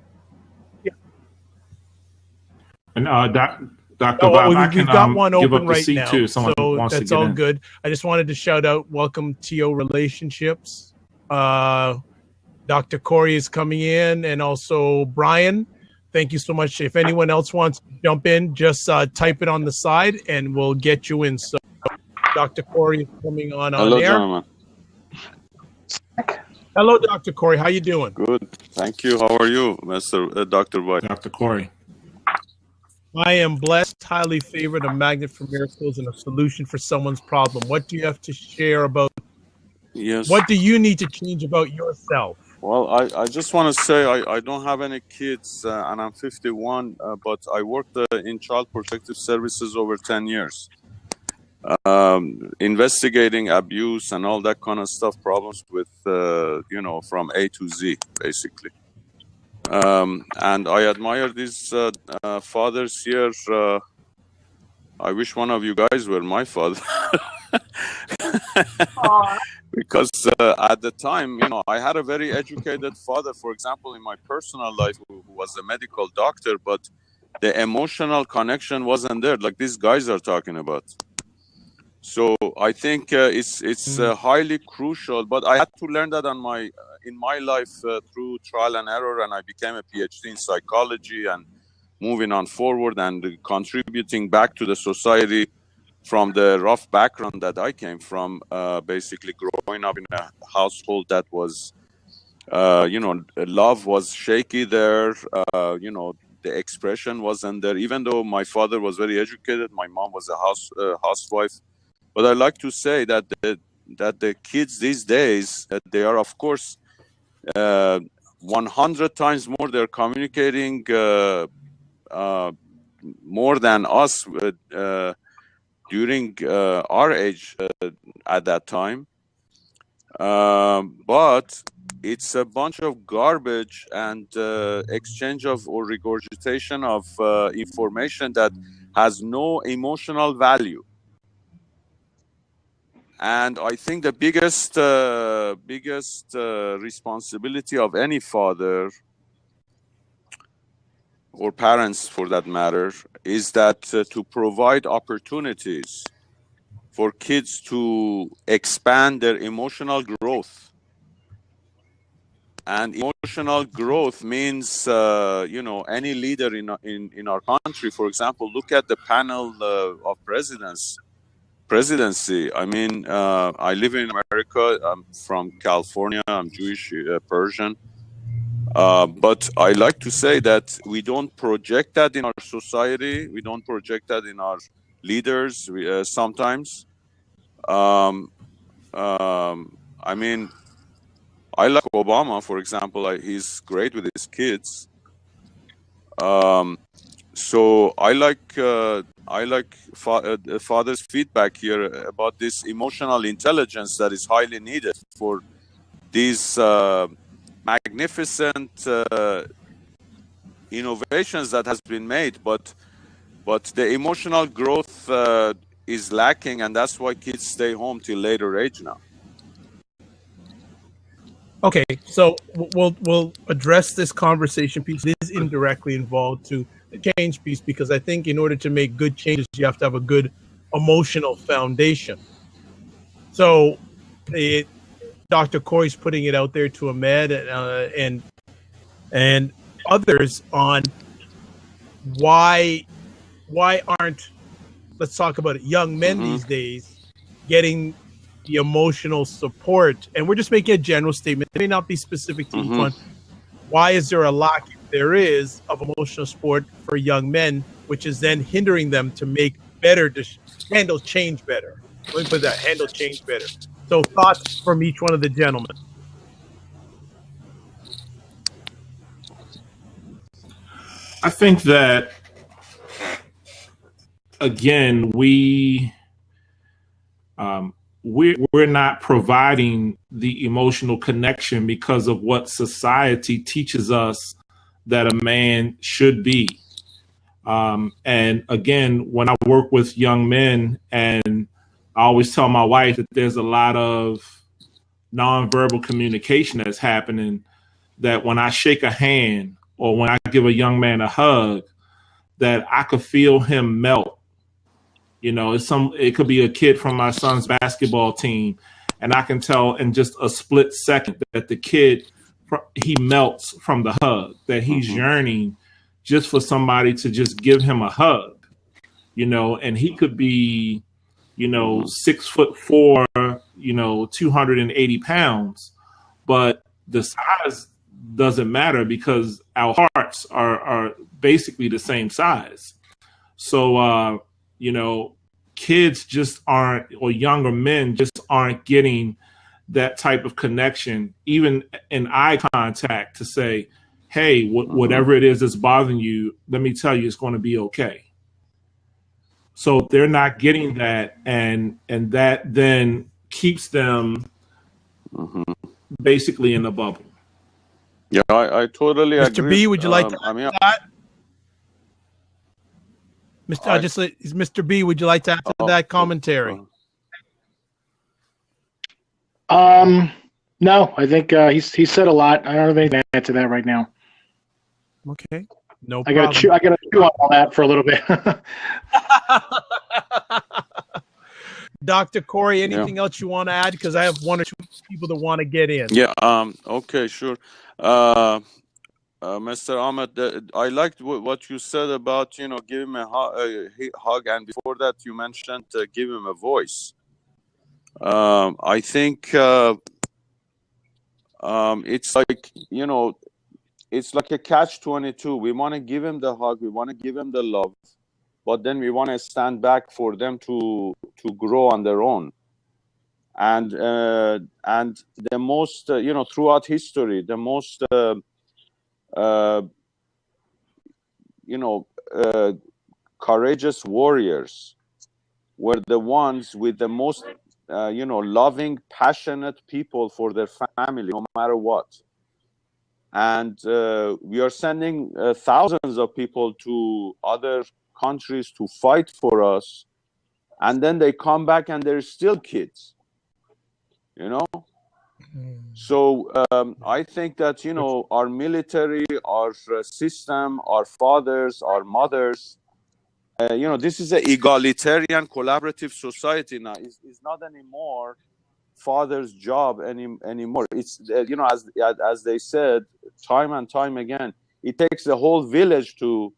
and Dr. Bob, I can we've got one give open up the right seat now, too. Someone so wants that's to get all in. good. I just wanted to shout out, welcome TO Relationships. Dr. Corey is coming in, and also Brian. Thank you so much. If anyone else wants to jump in, just type it on the side, and we'll get you in. So Dr. Corey is coming on Hello, air. gentlemen. Hello, Dr. Corey. How you doing? Good. Thank you. How are you, Dr. White? Dr. Corey. I am blessed, highly favored, a magnet for miracles, and a solution for someone's problem. What do you have to share about? Yes. What do you need to change about yourself? Well, I just want to say I don't have any kids, and I'm 51, but I worked in Child Protective Services over 10 years. Investigating abuse and all that kind of stuff, problems with, from A to Z, basically. And I admire these fathers here. I wish one of you guys were my father. Because at the time, I had a very educated father, for example, in my personal life, who was a medical doctor, but the emotional connection wasn't there, like these guys are talking about. So I think it's highly crucial, but I had to learn that in my life through trial and error, and I became a PhD in psychology and moving on forward and contributing back to the society from the rough background that I came from, basically growing up in a household that was, love was shaky there, the expression wasn't there, even though my father was very educated, my mom was a housewife. But I like to say that the kids these days, they are, of course, 100 times more, they're communicating more than us during our age at that time. But it's a bunch of garbage and exchange of or regurgitation of information that has no emotional value. And I think the biggest responsibility of any father or parents, for that matter, is that to provide opportunities for kids to expand their emotional growth. And emotional growth means, any leader in our country, for example, look at the panel of presidency. I mean, I live in America. I'm from California. I'm Jewish, Persian. But I like to say that we don't project that in our society. We don't project that in our leaders sometimes. I mean, I like Obama, for example. He's great with his kids. So I like father's feedback here about this emotional intelligence that is highly needed for these magnificent innovations that has been made, but the emotional growth is lacking, and that's why kids stay home till later age now. Okay, so we'll address this conversation piece. It is indirectly involved to the change piece because I think in order to make good changes, you have to have a good emotional foundation. So, Dr. Corey's putting it out there to Ahmed and others on why aren't, let's talk about it, young men these days getting the emotional support. And we're just making a general statement. It may not be specific to each one. Why is there a lack, if there is, of emotional support for young men, which is then hindering them to make better, handle change better? Let me put that, handle change better. So thoughts from each one of the gentlemen. I think that, again, we're not providing the emotional connection because of what society teaches us that a man should be. And again, when I work with young men, and I always tell my wife that there's a lot of nonverbal communication that's happening, that when I shake a hand or when I give a young man a hug, that I could feel him melt. You know, it could be a kid from my son's basketball team, and I can tell in just a split second that the kid, he melts from the hug, that he's yearning just for somebody to just give him a hug, you know, and he could be, 6'4", 280 pounds, but the size doesn't matter because our hearts are basically the same size. So, kids just aren't, or younger men just aren't getting that type of connection, even in eye contact, to say, hey, whatever it is that's bothering you, let me tell you, it's going to be okay. So they're not getting that, and that then keeps them basically in a bubble. Yeah, I totally agree. Mr. B, would you like to I mean, add to that? Mr. B, would you like to add to that commentary? No, I think he said a lot. I don't have anything to add to that right now. Okay, no I problem. gotta chew on all that for a little bit. Dr. Corey, anything else you want to add? Because I have one or two people that want to get in. Yeah. Okay. Sure. Mr. Ahmed, I liked what you said about give him a hug, and before that you mentioned give him a voice. I think it's like it's like a catch-22. We want to give him the hug, we want to give him the love, but then we want to stand back for them to grow on their own. And the most throughout history, the most courageous warriors were the ones with the most loving, passionate people for their family, no matter what. And we are sending thousands of people to other countries to fight for us, and then they come back and they're still kids, So I think that our military, our system, our fathers, our mothers, this is an egalitarian, collaborative society now. It's not anymore father's job anymore. It's as they said time and time again, it takes the whole village to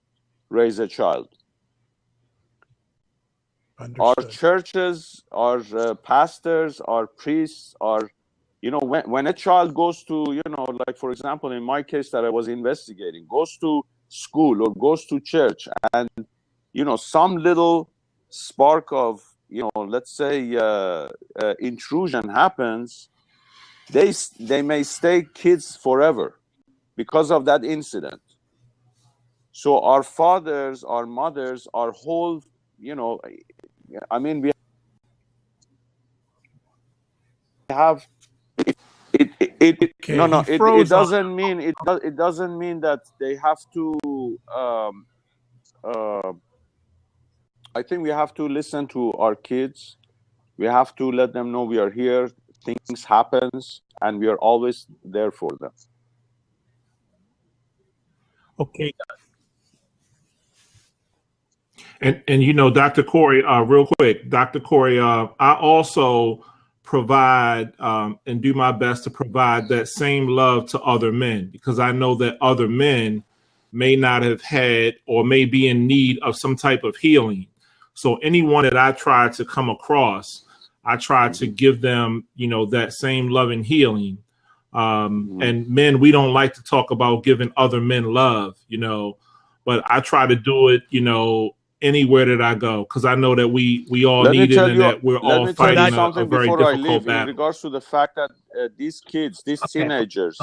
raise a child. Understood. Our churches, our pastors, our priests are, when a child goes to, like for example in my case that I was investigating, goes to school or goes to church, and some little spark of let's say intrusion happens, they may stay kids forever because of that incident. So our fathers, our mothers, our whole I mean, we have it doesn't mean it doesn't mean that they have to I think we have to listen to our kids. We have to let them know we are here. Things happens, and we are always there for them. Okay. And you know, Dr. Corey, real quick, Dr. Corey, I also provide and do my best to provide that same love to other men, because I know that other men may not have had or may be in need of some type of healing. So anyone that I try to come across, I try to give them, you know, that same love and healing. And men, we don't like to talk about giving other men love, you know, but I try to do it, you know, anywhere that I go, because I know that we all need it, and that we're all fighting a very difficult battle. In regards to the fact that these kids, these teenagers,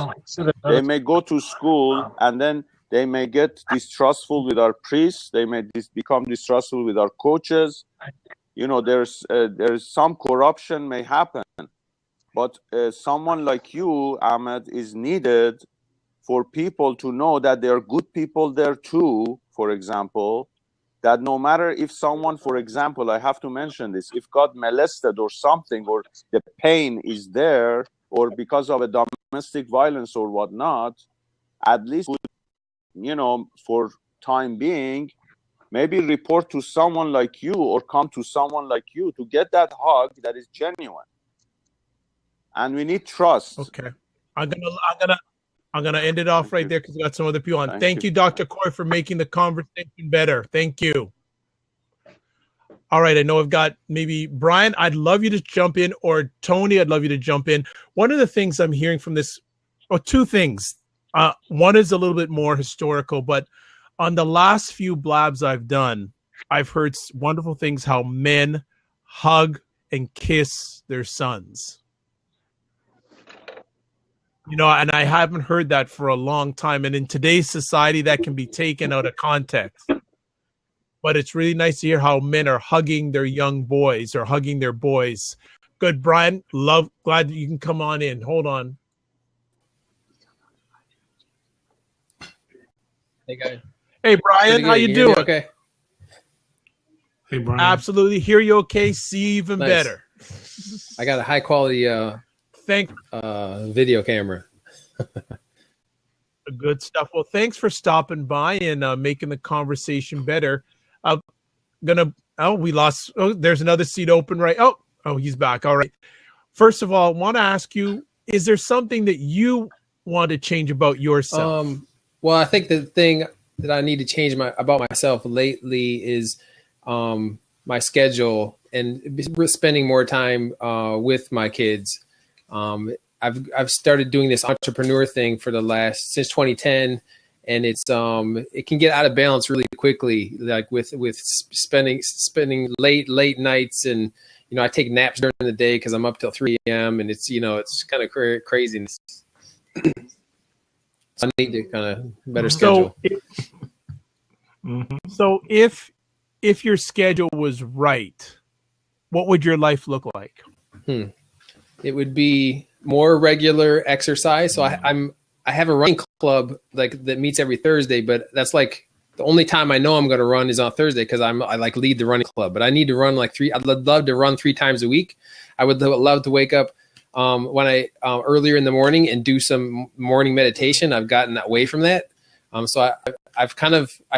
they may go to school and then they may get distrustful with our priests. They may become distrustful with our coaches. You know, there's some corruption may happen, but someone like you, Ahmed, is needed for people to know that there are good people there too. For example, that no matter if someone, for example, I have to mention this, if got molested or something, or the pain is there, or because of a domestic violence or whatnot, at least, you know, for time being, maybe report to someone like you or come to someone like you to get that hug that is genuine. And we need trust. Okay. I'm gonna end it off right there because we got some other people on. Thank you, Dr. Corey, for making the conversation better. Thank you. All right, I know I've got maybe Brian. I'd love you to jump in, or Tony. I'd love you to jump in. One of the things I'm hearing from this, or two things. One is a little bit more historical, but on the last few blabs I've done, I've heard wonderful things how men hug and kiss their sons. You know, and I haven't heard that for a long time. And in today's society, that can be taken out of context. But it's really nice to hear how men are hugging their young boys or hugging their boys. Good, Brian. Glad that you can come on in. Hold on. Hey, guys. Hey, Brian. How you doing? Okay. Hey, Brian. Absolutely. Hear you okay. See even better. I got a high quality video camera. Good stuff. Well, thanks for stopping by and making the conversation better. We lost. Oh, there's another seat open, right? Oh, he's back. All right. First of all, I want to ask you, is there something that you want to change about yourself? Well, I think the thing that I need to change about myself lately is my schedule and spending more time with my kids. I've started doing this entrepreneur thing since 2010, and it can get out of balance really quickly, like with spending late nights, and you know, I take naps during the day because I'm up till 3 a.m. and it's, you know, it's kind of crazy. So I need to kind of better schedule. So if your schedule was right, what would your life look like? It would be more regular exercise. So I have a running club like that meets every Thursday, but that's like the only time I know I'm going to run is on Thursday because I like lead the running club. But I need to run I'd love to run 3 times a week. I would love to wake up earlier in the morning and do some morning meditation. I've gotten away from that. So I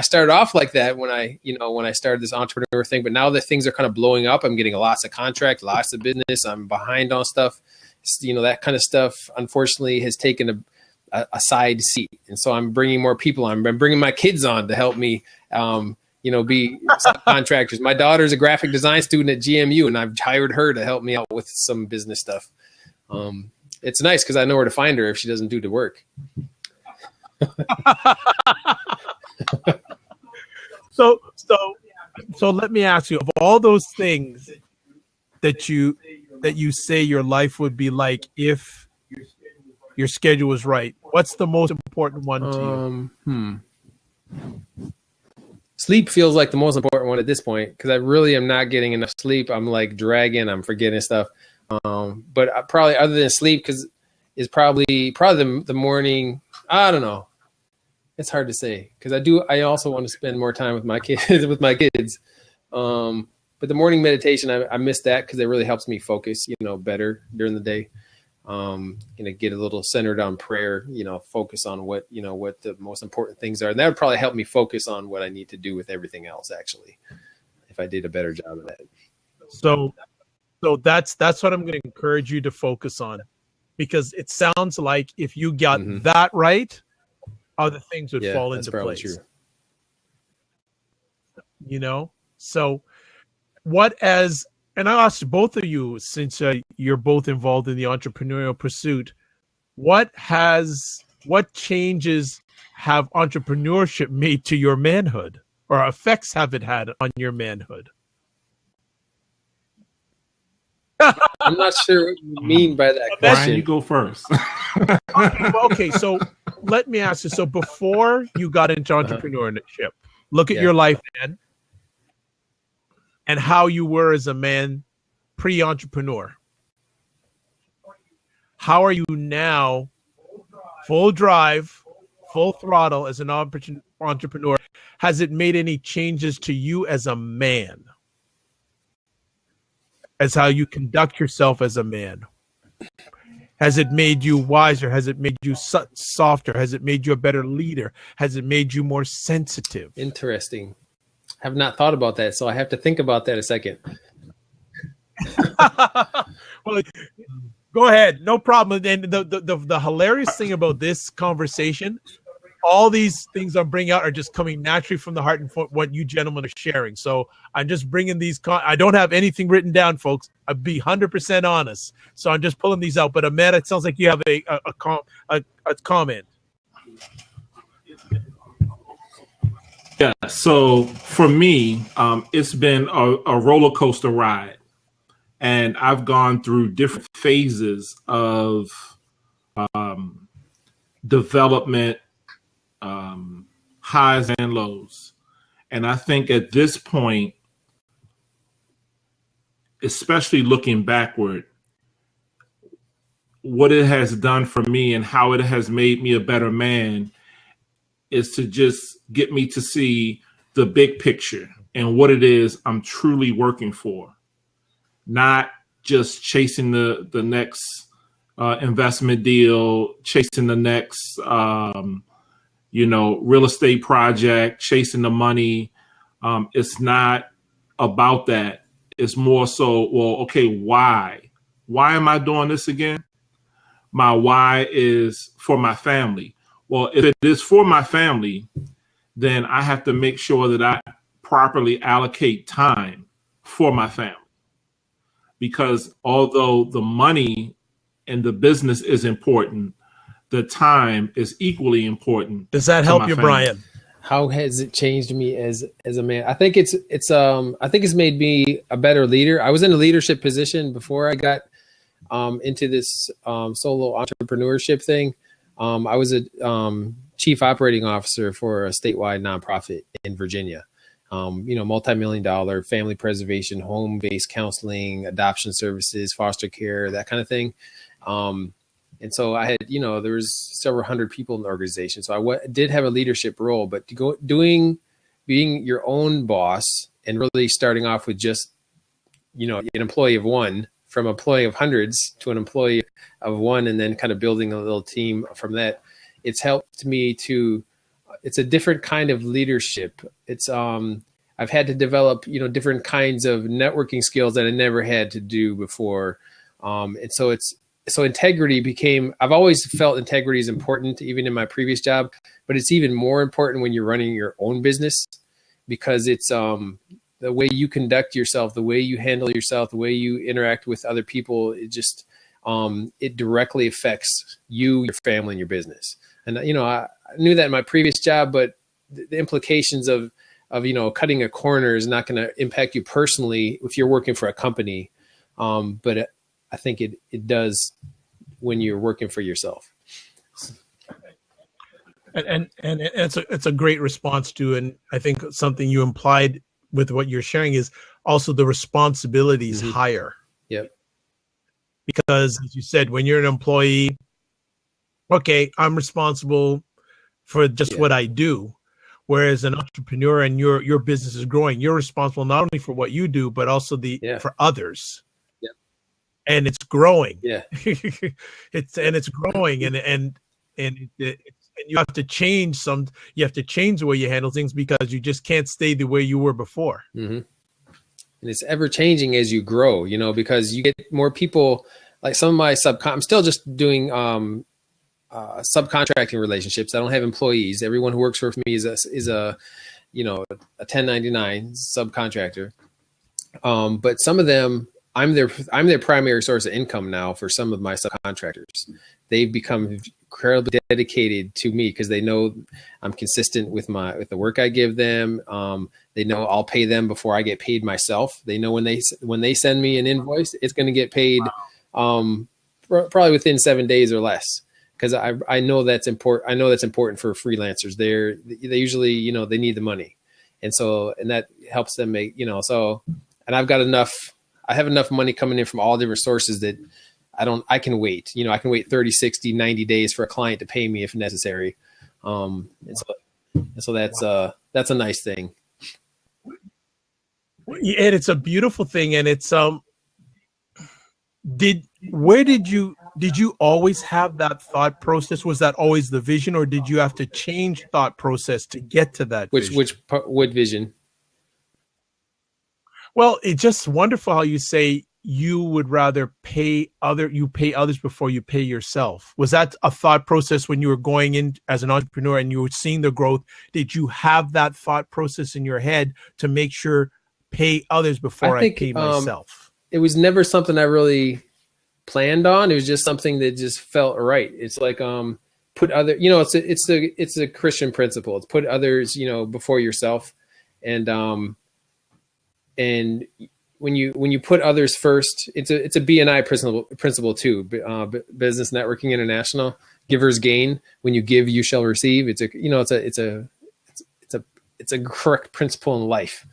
started off like that when I started this entrepreneur thing, but now that things are kind of blowing up, I'm getting lots of contracts, lots of business. I'm behind on stuff. You know, that kind of stuff, unfortunately, has taken a side seat. And so I'm bringing more people on. I'm bringing my kids on to help me, be subcontractors. My daughter's a graphic design student at GMU, and I've hired her to help me out with some business stuff. It's nice because I know where to find her if she doesn't do the work. So let me ask you, of all those things that you say your life would be like if your schedule was right, what's the most important one to you? Sleep feels like the most important one at this point because I really am not getting enough sleep. I'm like dragging, I'm forgetting stuff. But probably other than sleep, because it's probably the morning. I don't know. It's hard to say because I also want to spend more time with my kids. But the morning meditation, I miss that because it really helps me focus, better during the day. Get a little centered on prayer, focus on what the most important things are. And that would probably help me focus on what I need to do with everything else, actually, if I did a better job of that. So that's what I'm going to encourage you to focus on, because it sounds like if you got that right, other things would fall into place. True. So and I asked both of you, since you're both involved in the entrepreneurial pursuit, what changes have entrepreneurship made to your manhood, or effects have it had on your manhood? I'm not sure what you mean by that question. Brian, you go first. Okay, so let me ask you. So before you got into entrepreneurship, look at your life, man, and how you were as a man pre-entrepreneur. How are you now, full drive, full throttle as an entrepreneur? Has it made any changes to you as a man? As how you conduct yourself as a man? Has it made you wiser? Has it made you softer? Has it made you a better leader? Has it made you more sensitive? Interesting. I have not thought about that, so I have to think about that a second. Well, go ahead. No problem. And the hilarious thing about this conversation, all these things I'm bringing out are just coming naturally from the heart and what you gentlemen are sharing. So I'm just bringing these. I don't have anything written down, folks. I'll be 100% honest. So I'm just pulling these out. But Ahmed, it sounds like you have a comment. Yeah. So for me, it's been a roller coaster ride, and I've gone through different phases of development, highs and lows. And I think at this point, especially looking backward, what it has done for me and how it has made me a better man is to just get me to see the big picture and what it is I'm truly working for, not just chasing the next investment deal, chasing the next real estate project, chasing the money. It's not about that. It's more so, well, okay, why? Why am I doing this again? My why is for my family. Well, if it is for my family, then I have to make sure that I properly allocate time for my family. Because although the money and the business is important, the time is equally important. Does that help you, Brian? How has it changed me as a man? I think it's made me a better leader. I was in a leadership position before I got into this solo entrepreneurship thing. I was a chief operating officer for a statewide nonprofit in Virginia. Multi-million-dollar family preservation, home-based counseling, adoption services, foster care, that kind of thing. And so I had, there was several hundred people in the organization. So I did have a leadership role, but being your own boss and really starting off with just, an employee of one, from employee of hundreds to an employee of one, and then kind of building a little team from that, it's helped me it's a different kind of leadership. It's, I've had to develop, different kinds of networking skills that I never had to do before. And so integrity I've always felt integrity is important, even in my previous job, but it's even more important when you're running your own business, because it's the way you conduct yourself, the way you handle yourself, the way you interact with other people. It just, it directly affects you, your family, and your business. And, I knew that in my previous job, but the implications of cutting a corner is not going to impact you personally if you're working for a company. But I think it does when you're working for yourself. And it's a great response to, and I think something you implied with what you're sharing is also the responsibility is higher. Yep. Because as you said, when you're an employee, okay, I'm responsible for just what I do. Whereas an entrepreneur and your business is growing, you're responsible not only for what you do, but also for others. Yep. and it's growing. Yeah. It's growing, and you have to change you have to change the way you handle things because you just can't stay the way you were before. Mm-hmm. And it's ever changing as you grow, because you get more people. Like some of my I'm still just doing subcontracting relationships. I don't have employees. Everyone who works for me is a 1099 subcontractor. But some of them, I'm their primary source of income now for some of my subcontractors. They've become incredibly dedicated to me because they know I'm consistent with the work I give them. They know I'll pay them before I get paid myself. They know when they send me an invoice, it's going to get paid probably within 7 days or less. Because I know that's important. I know that's important for freelancers. They usually, they need the money. And that helps them make, and I have enough money coming in from all different sources that I can wait, I can wait 30, 60, 90 days for a client to pay me if necessary. And so that's a nice thing. And it's a beautiful thing. And it's, did you always have that thought process? Was that always the vision, or did you have to change thought process to get to that vision? What vision? Well, it's just wonderful how you say you would rather pay others before you pay yourself. Was that a thought process when you were going in as an entrepreneur and you were seeing the growth? Did you have that thought process in your head to make sure pay others before I pay myself? It was never something I really planned on. It was just something that just felt right. It's like put other, it's a Christian principle. It's put others, before yourself, and when you put others first, it's a BNI principle too. Business Networking International, givers gain. When you give, you shall receive. It's a correct principle in life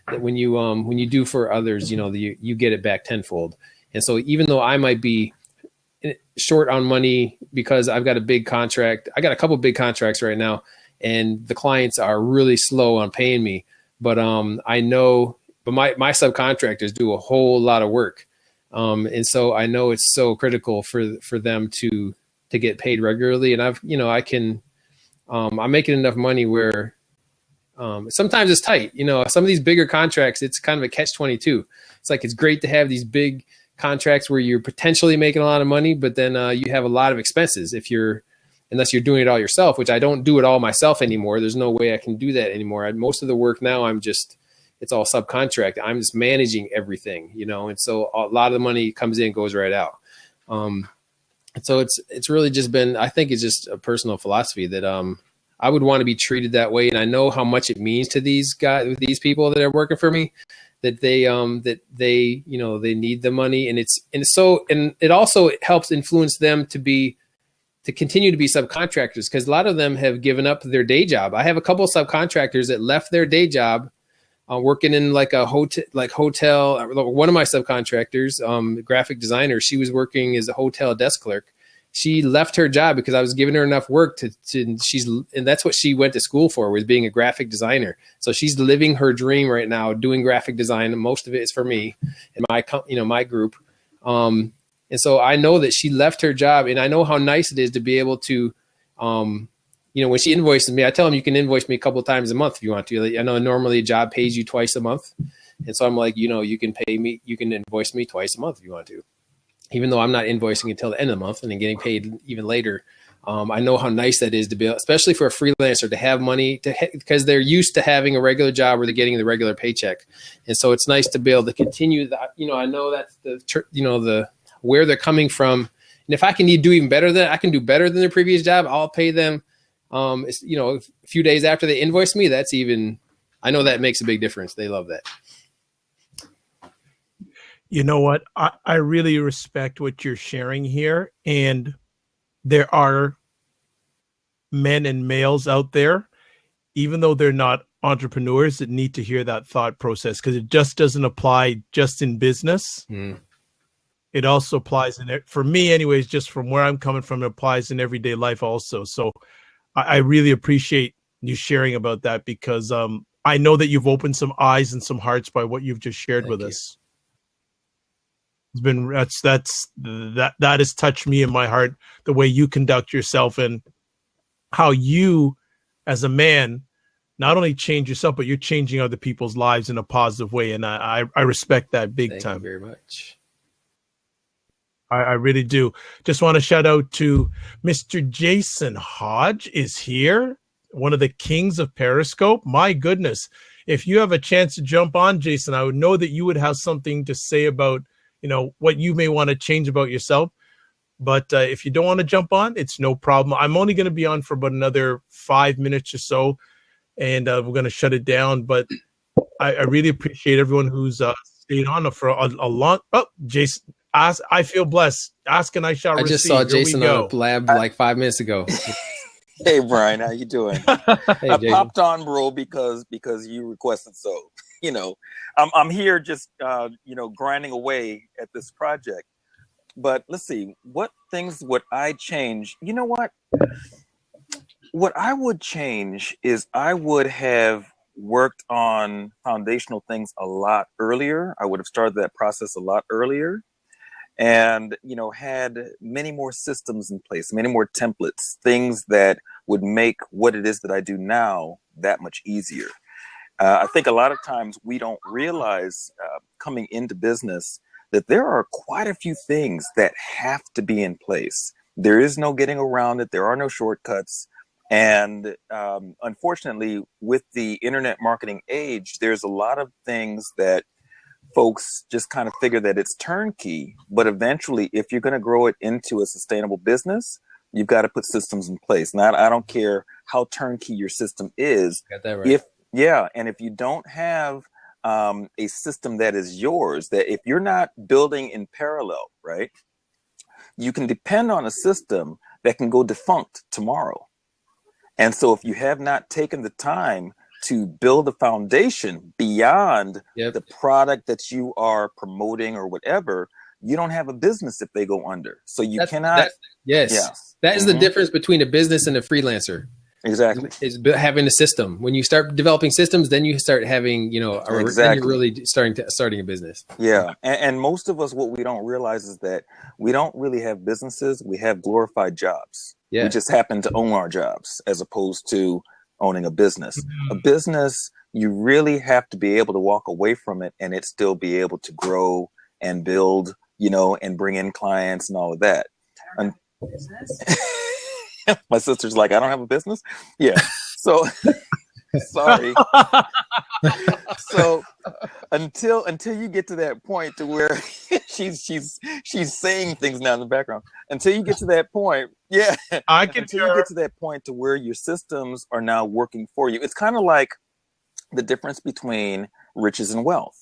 that when you do for others, you get it back tenfold. And so even though I might be short on money because I've got a big contract, I got a couple big contracts right now, and the clients are really slow on paying me. But I know, but my subcontractors do a whole lot of work, and so I know it's so critical for them to get paid regularly. And I'm making enough money where sometimes it's tight. Some of these bigger contracts, it's kind of a catch-22. It's like it's great to have these big contracts where you're potentially making a lot of money, but then you have a lot of expenses unless you're doing it all yourself, which I don't do it all myself anymore. There's no way I can do that anymore. Most of the work now, it's all subcontract. I'm just managing everything, and so a lot of the money comes in, goes right out. And so it's really just been, I think it's just a personal philosophy that I would want to be treated that way. And I know how much it means to these people that are working for me, that they need the money, and it also helps influence them to continue to be subcontractors, because a lot of them have given up their day job. I have a couple of subcontractors that left their day job, working in like a hotel. One of my subcontractors, graphic designer, she was working as a hotel desk clerk. She left her job because I was giving her enough work and that's what she went to school for, was being a graphic designer. So she's living her dream right now, doing graphic design. And most of it is for me and my group. And so I know that she left her job, and I know how nice it is to be able to, when she invoices me, I tell them you can invoice me a couple of times a month if you want to. I know normally a job pays you twice a month. And so I'm like, you can invoice me twice a month if you want to, even though I'm not invoicing until the end of the month and then getting paid even later. I know how nice that is to be, especially for a freelancer, to have money because they're used to having a regular job where they're getting the regular paycheck. And so it's nice to be able to continue that. I know that's where they're coming from. And if I can do even better than I can do better than their previous job, I'll pay them. A few days after they invoice me, I know that makes a big difference. They love that. You know what? I really respect what you're sharing here. And there are men and males out there, even though they're not entrepreneurs, that need to hear that thought process, because it just doesn't apply just in business. Mm. It also applies for me anyways, just from where I'm coming from, it applies in everyday life also. So I really appreciate you sharing about that, because I know that you've opened some eyes and some hearts by what you've just shared with us. It's been that has touched me in my heart, the way you conduct yourself and how you, as a man, not only change yourself, but you're changing other people's lives in a positive way. And I respect that big time. Thank you very much. I really do. Just want to shout out to Mr. Jason Hodge is here, one of the kings of Periscope. My goodness. If you have a chance to jump on, Jason, I would know that you would have something to say about, what you may want to change about yourself. But if you don't want to jump on, it's no problem. I'm only going to be on for about another 5 minutes or so, and we're going to shut it down. But I really appreciate everyone who's stayed on for a long. Oh, Jason, I feel blessed. Ask and I shall receive. I just saw Jason on a lab like 5 minutes ago. Hey Brian, how you doing? Hey, I Jason. popped on, bro, because you requested so. I'm here just grinding away at this project. But let's see, what things would I change? You know what? What I would change is I would have worked on foundational things a lot earlier. I would have started that process a lot earlier. And, had many more systems in place, many more templates, things that would make what it is that I do now that much easier. I think a lot of times we don't realize coming into business that there are quite a few things that have to be in place. There is no getting around it. There are no shortcuts. And unfortunately, with the internet marketing age, there's a lot of things that folks just kind of figure that it's turnkey, but eventually, if you're going to grow it into a sustainable business, you've got to put systems in place. Now, I don't care how turnkey your system is. Got that right. And if you don't have a system that is yours, that if you're not building in parallel, right, you can depend on a system that can go defunct tomorrow. And so if you have not taken the time to build a foundation beyond the product that you are promoting or whatever, you don't have a business if they go under. So cannot. That is the difference between a business and a freelancer. Exactly. Is having a system. When you start developing systems, then you start having, then you're really starting a business. Yeah. And most of us, what we don't realize is that we don't really have businesses. We have glorified jobs. Yeah. We just happen to own our jobs as opposed to owning a business. A business, you really have to be able to walk away from it and it still be able to grow and build, and bring in clients and all of that. And my sister's like, I don't have a business. Yeah. So sorry. So until you get to that point to where she's saying things now in the background, until you get to that point, you get to that point to where your systems are now working for you. It's kind of like the difference between riches and wealth.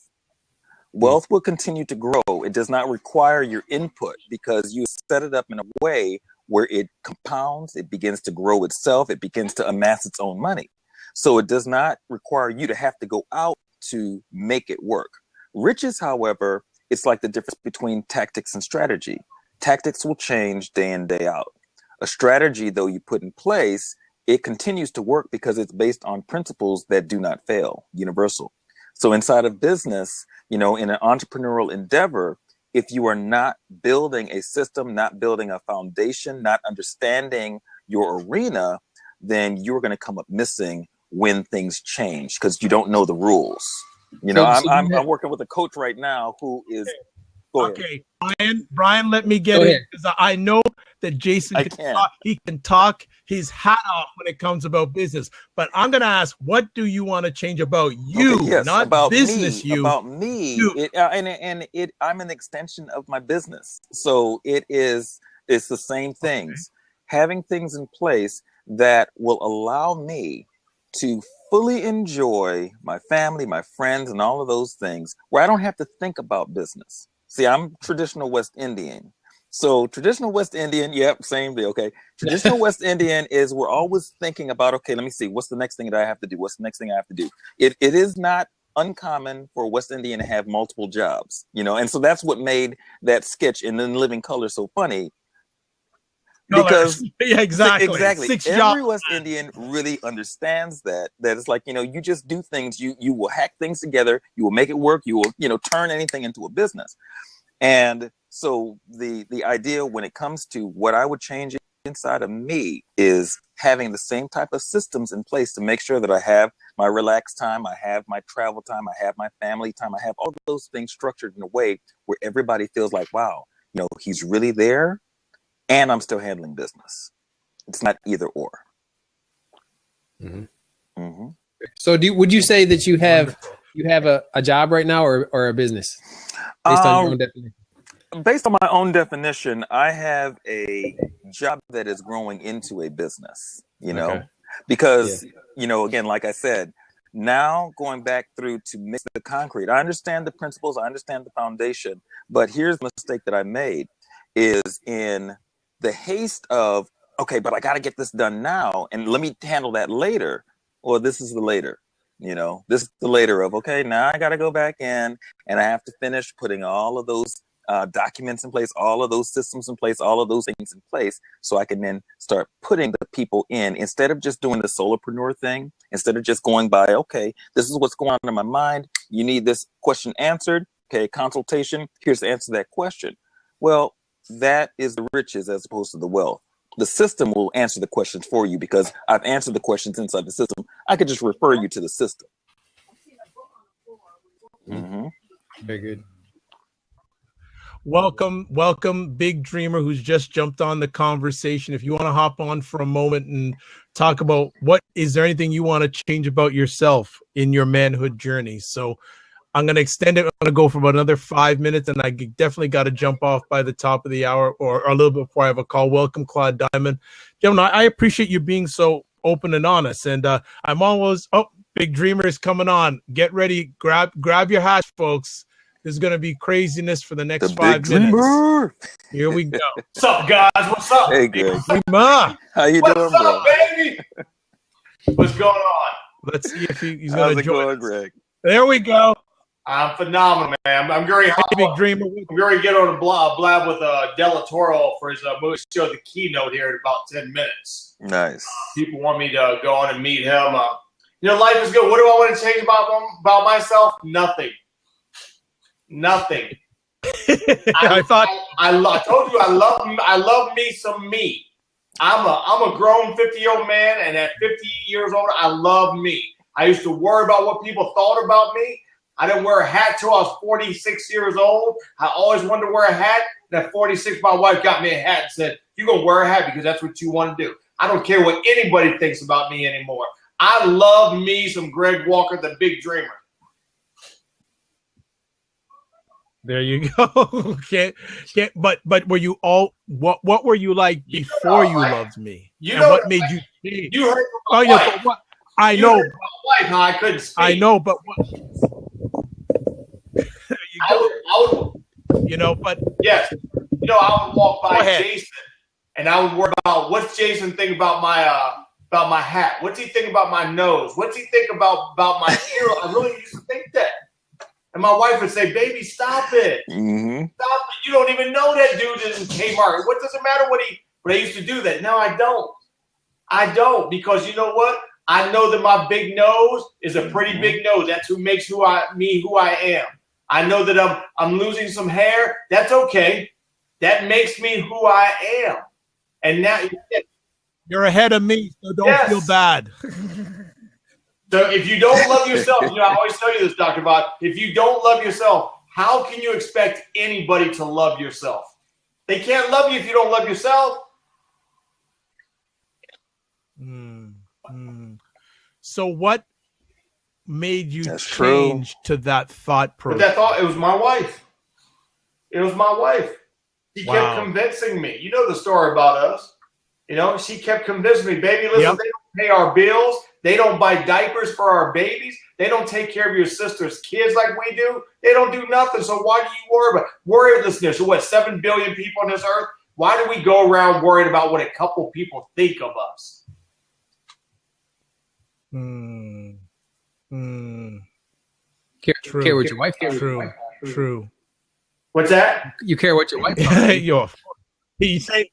Wealth will continue to grow. It does not require your input because you set it up in a way where it compounds, it begins to grow itself, it begins to amass its own money. So it does not require you to have to go out to make it work. Riches, however, it's like the difference between tactics and strategy. Tactics will change day in, day out. A strategy, though, you put in place, it continues to work because it's based on principles that do not fail, universal. So inside of business, in an entrepreneurial endeavor, if you are not building a system, not building a foundation, not understanding your arena, then you're going to come up missing when things change because you don't know the rules. I'm working with a coach right now who is. Okay, Brian, let me get it because I know that Jason he can talk his hat off when it comes about business. But I'm going to ask, what do you want to change about you, not about business? Me, about me, I'm an extension of my business, so it's the same things. Having things in place that will allow me to fully enjoy my family, my friends, and all of those things, where I don't have to think about business. See, I'm traditional West Indian. So traditional West Indian, same deal, okay. Traditional West Indian is we're always thinking about, okay, let me see, what's the next thing that I have to do? What's the next thing I have to do? It is not uncommon for a West Indian to have multiple jobs, and so that's what made that sketch in In Living Color so funny. Because exactly. Every West Indian really understands that it's like, you just do things, you will hack things together, you will make it work, you will, turn anything into a business. And so the idea when it comes to what I would change inside of me is having the same type of systems in place to make sure that I have my relaxed time, I have my travel time, I have my family time, I have all of those things structured in a way where everybody feels like, wow, he's really there and I'm still handling business. It's not either or. Mm-hmm. Mm-hmm. So would you say that you have a job right now or a business based on your own definition? Based on my own definition, I have a job that is growing into a business, because, again, like I said, now going back through to mix the concrete, I understand the principles, I understand the foundation, but here's the mistake that I made is in the haste of, okay, but I got to get this done now and let me handle that later. Or this is the later, this is the later of, okay, now I got to go back in and I have to finish putting all of those documents in place, all of those systems in place, all of those things in place, so I can then start putting the people in instead of just doing the solopreneur thing, instead of just going by, okay, this is what's going on in my mind. You need this question answered. Okay, consultation. Here's the answer to that question. Well, that is the riches as opposed to the wealth. The system will answer the questions for you because I've answered the questions inside the system. I could just refer you to the system. Mm-hmm. Very good. Welcome, Big Dreamer, who's just jumped on the conversation. If you want to hop on for a moment and talk about is there anything you want to change about yourself in your manhood journey? So I'm going to extend it. I'm going to go for about another 5 minutes, and I definitely got to jump off by the top of the hour or a little bit before I have a call. Welcome, Claude Diamond. Gentlemen, I appreciate you being so open and honest, and I'm always, Big Dreamer is coming on. Get ready. Grab your hats, folks. There's going to be craziness for the next 5 minutes. Here we go. What's up, guys? What's up? Hey, Greg. How you doing, bro? What's up, baby? What's going on? Let's see if he's going to join us. Greg? There we go. I'm phenomenal, man. I'm very Big Dreamer. I'm going to get on a blab with Del Toro for his movie show, the keynote here in about 10 minutes. Nice. People want me to go on and meet him. Life is good. What do I want to change about myself? Nothing. I told you I love me some me. I'm a grown 50-year-old man, and at 50 years old, I love me. I used to worry about what people thought about me. I didn't wear a hat till I was 46 years old. I always wanted to wear a hat. And at 46, my wife got me a hat and said, "You're gonna wear a hat because that's what you want to do. I don't care what anybody thinks about me anymore. I love me some Greg Walker, the Big Dreamer." There you go. But were you all what were you like before you loved me? What made you change? You heard from my wife. I know. My wife, how I couldn't speak. I know, but what? But yes, I would walk by Jason, and I would worry about what's Jason think about my hat. What's he think about my nose? What's he think about my ear? I really used to think that. And my wife would say, "Baby, stop it. Mm-hmm. Stop it. You don't even know that dude is in Kmart. What does it matter what I used to do that?" No, I don't. I don't, because you know what? I know that my big nose is a pretty big nose. That's who makes who I am. I know that I'm losing some hair. That's okay. That makes me who I am. And now you're ahead of me, so don't feel bad. So if you don't love yourself, I always tell you this, Dr. Vaughn, if you don't love yourself, how can you expect anybody to love yourself? They can't love you if you don't love yourself. So what made you change to that thought process? It was my wife. It was my wife. She kept convincing me. You know the story about us. She kept convincing me, "Baby, listen, they don't pay our bills. They don't buy diapers for our babies. They don't take care of your sister's kids like we do. They don't do nothing. So why do you worry about this? So what, 7 billion people on this earth? Why do we go around worried about what a couple people think of us?" Care what your wife thinks. True. What's that? You care what your wife thinks. You say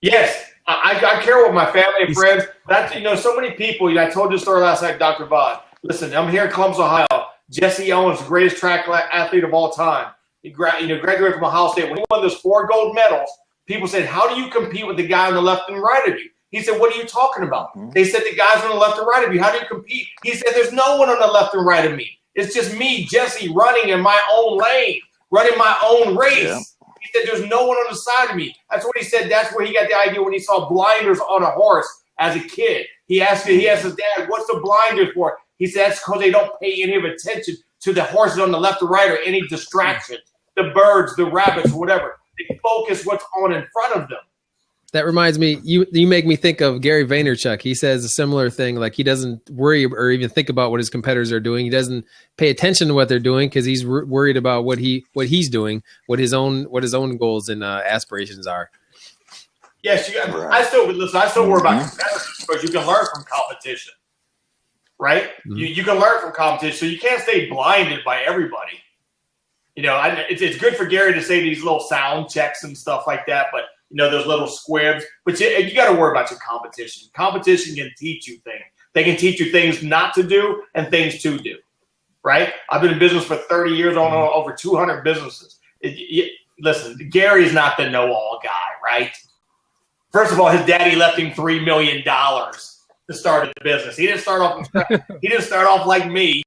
yes. I care what my family and friends. That's so many people. I told you the story last night, Dr. Vaughn. Listen, I'm here in Columbus, Ohio. Jesse Owens, the greatest track athlete of all time. He graduated from Ohio State. When he won those 4 gold medals, people said, how do you compete with the guy on the left and right of you? He said, what are you talking about? They said, the guys on the left and right of you. How do you compete? He said, there's no one on the left and right of me. It's just me, Jesse, running in my own lane, running my own race. Yeah. He said, there's no one on the side of me. That's what he said. That's where he got the idea when he saw blinders on a horse as a kid. He asked his dad, what's the blinders for? He said, that's because they don't pay any of attention to the horses on the left or right or any distractions, the birds, the rabbits, whatever. They focus what's on in front of them. That reminds me, you make me think of Gary Vaynerchuk. He says a similar thing, like he doesn't worry or even think about what his competitors are doing. He doesn't pay attention to what they're doing because he's worried about what he's doing, what his own goals and aspirations are. Yes, I still worry about competitors because you can learn from competition, right? Mm-hmm. You can learn from competition, so you can't stay blinded by everybody. It's good for Gary to say these little sound checks and stuff like that, but those little squibs. But you got to worry about your competition. Competition can teach you things. They can teach you things not to do and things to do, right? I've been in business for 30 years, on over 200 businesses. Listen, Gary's not the know-all guy, right? First of all, his daddy left him $3 million to start the business. He didn't start off like me,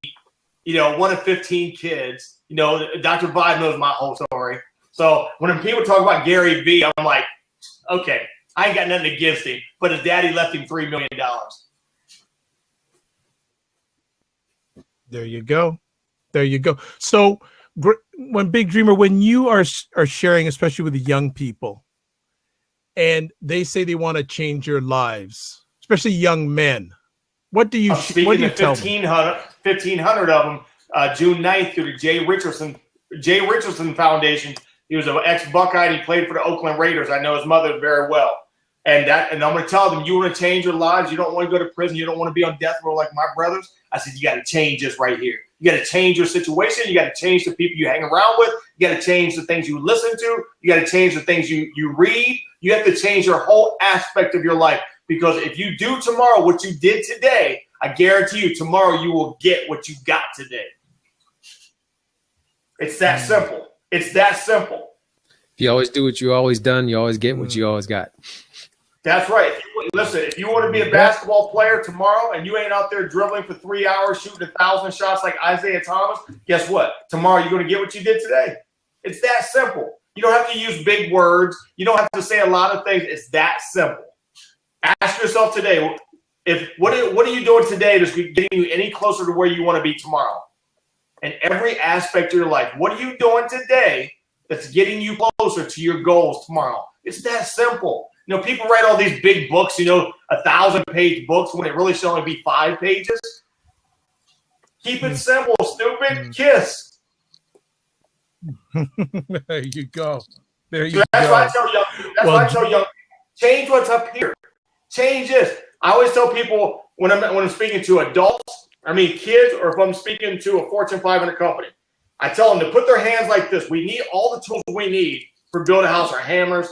one of 15 kids. Dr. Vibe knows my whole story. So when people talk about Gary Vee, I'm like, okay, I ain't got nothing against him, but his daddy left him $3 million. There you go. So when Big Dreamer, when you are sharing, especially with the young people, and they say they want to change your lives, especially young men, what do you tell them? 1,500 of them, June 9th through the Jay Richardson Foundation. He was an ex-Buckeye, and he played for the Oakland Raiders. I know his mother very well. And I'm going to tell them, you want to change your lives? You don't want to go to prison. You don't want to be on death row like my brothers? I said, you got to change this right here. You got to change your situation. You got to change the people you hang around with. You got to change the things you listen to. You got to change the things you read. You have to change your whole aspect of your life. Because if you do tomorrow what you did today, I guarantee you tomorrow you will get what you got today. It's that simple. It's that simple. If you always do what you always done, you always get what you always got. That's right. If you want to be a basketball player tomorrow and you ain't out there dribbling for 3 hours, shooting 1,000 shots like Isaiah Thomas, guess what? Tomorrow you're going to get what you did today. It's that simple. You don't have to use big words. You don't have to say a lot of things. It's that simple. Ask yourself today, what are you doing today that's getting you any closer to where you want to be tomorrow? In every aspect of your life, what are you doing today that's getting you closer to your goals tomorrow? It's that simple. People write all these big books, 1,000-page books when it really should only be 5 pages. Keep it simple, stupid. Kiss. There you go. That's why I tell young people, change what's up here. Change this. I always tell people when I'm speaking to adults, kids, or if I'm speaking to a Fortune 500 company, I tell them to put their hands like this. We need all the tools we need for building a house, our hammers,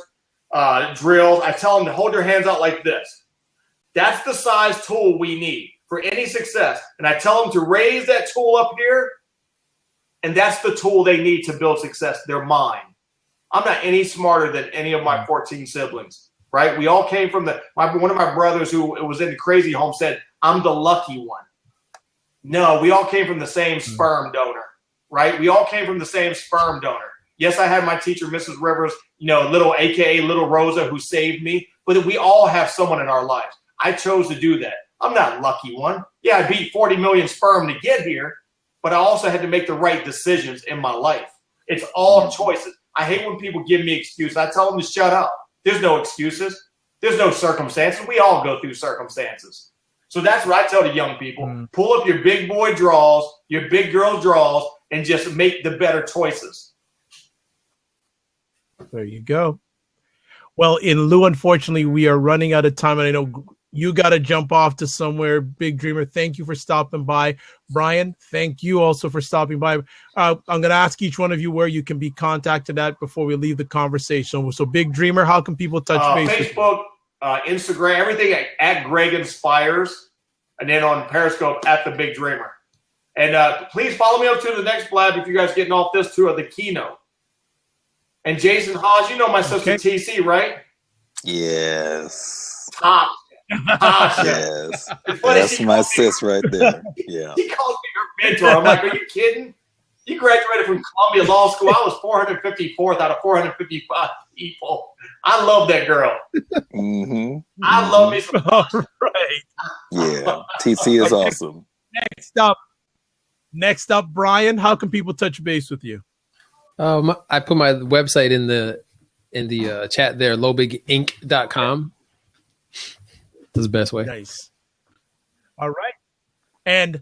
drills. I tell them to hold their hands out like this. That's the size tool we need for any success. And I tell them to raise that tool up here, and that's the tool they need to build success, their mind. I'm not any smarter than any of my 14 siblings, right? We all came from one of my brothers who was in the crazy home said, I'm the lucky one. No, we all came from the same sperm donor, right? We all came from the same sperm donor. Yes, I had my teacher, Mrs. Rivers, AKA Little Rosa, who saved me. But we all have someone in our lives. I chose to do that. I'm not a lucky one. Yeah, I beat 40 million sperm to get here, but I also had to make the right decisions in my life. It's all choices. I hate when people give me excuses. I tell them to shut up. There's no excuses. There's no circumstances. We all go through circumstances. So that's what I tell the young people. Pull up your big boy draws, your big girl draws, and just make the better choices. There you go. Well, in Lou, unfortunately, we are running out of time, and I know you got to jump off to somewhere. Big Dreamer, thank you for stopping by. Brian, thank you also for stopping by. I'm going to ask each one of you where you can be contacted at before we leave the conversation. So, Big Dreamer, how can people touch base? Facebook, Instagram, everything at Greg Inspires, and then on Periscope at The Big Dreamer. And please follow me up to the next blab if you guys getting off this tour of the keynote. And Jason Hodge, you know my sister TC, right? Yes. Tasha. Yes. That's my sis right there. Yeah. She calls me her mentor. I'm like, are you kidding? You graduated from Columbia Law School. I was 454th out of 455 people. I love that girl. Mm-hmm. I love me some. All right. Yeah. TC is awesome. Next up, Brian, how can people touch base with you? I put my website in the chat there, lowbiginc.com. That's the best way. Nice. All right. And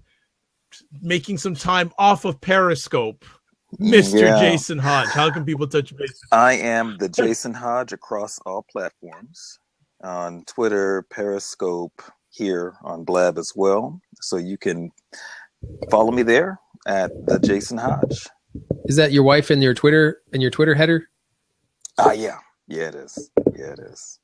making some time off of Periscope, Mr. Jason Hodge. How can people touch base? I am the Jason Hodge across all platforms, on Twitter, Periscope, here on Blab as well. So you can follow me there at the Jason Hodge. Is that your wife and your Twitter header? Yeah. Yeah, it is. Yeah, it is.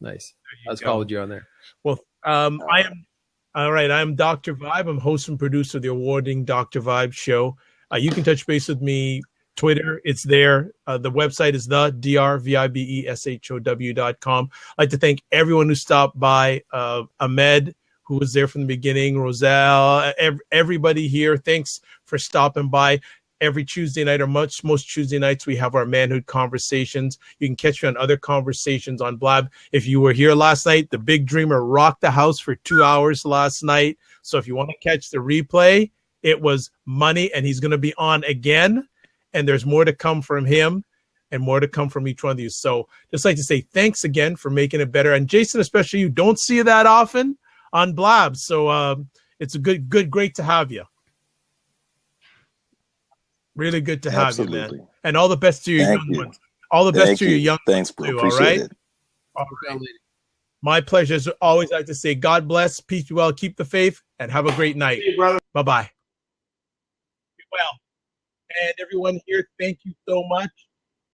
Nice. I just followed you on there. Well, I am. All right, I'm Dr. Vibe. I'm host and producer of the award-winning Dr. Vibe show. You can touch base with me. Twitter, it's there. The website is the drvibeshow.com. I'd like to thank everyone who stopped by. Ahmed, who was there from the beginning, Roselle, everybody here. Thanks for stopping by. Every Tuesday night, or most Tuesday nights, we have our manhood conversations. You can catch me on other conversations on Blab. If you were here last night, the Big Dreamer rocked the house for 2 hours last night. So if you want to catch the replay, it was money, and he's going to be on again. And there's more to come from him and more to come from each one of you. So just like to say thanks again for making it better. And Jason, especially you, don't see you that often on Blab. So it's a great to have you. Really good to have you, man. And all the best to your young ones. All the best to your young ones. Thanks, bro. All right? All right. My pleasure. As always, I like to say God bless, peace be well, keep the faith, and have a great night. See you, brother. Bye-bye. Be well. And everyone here, thank you so much.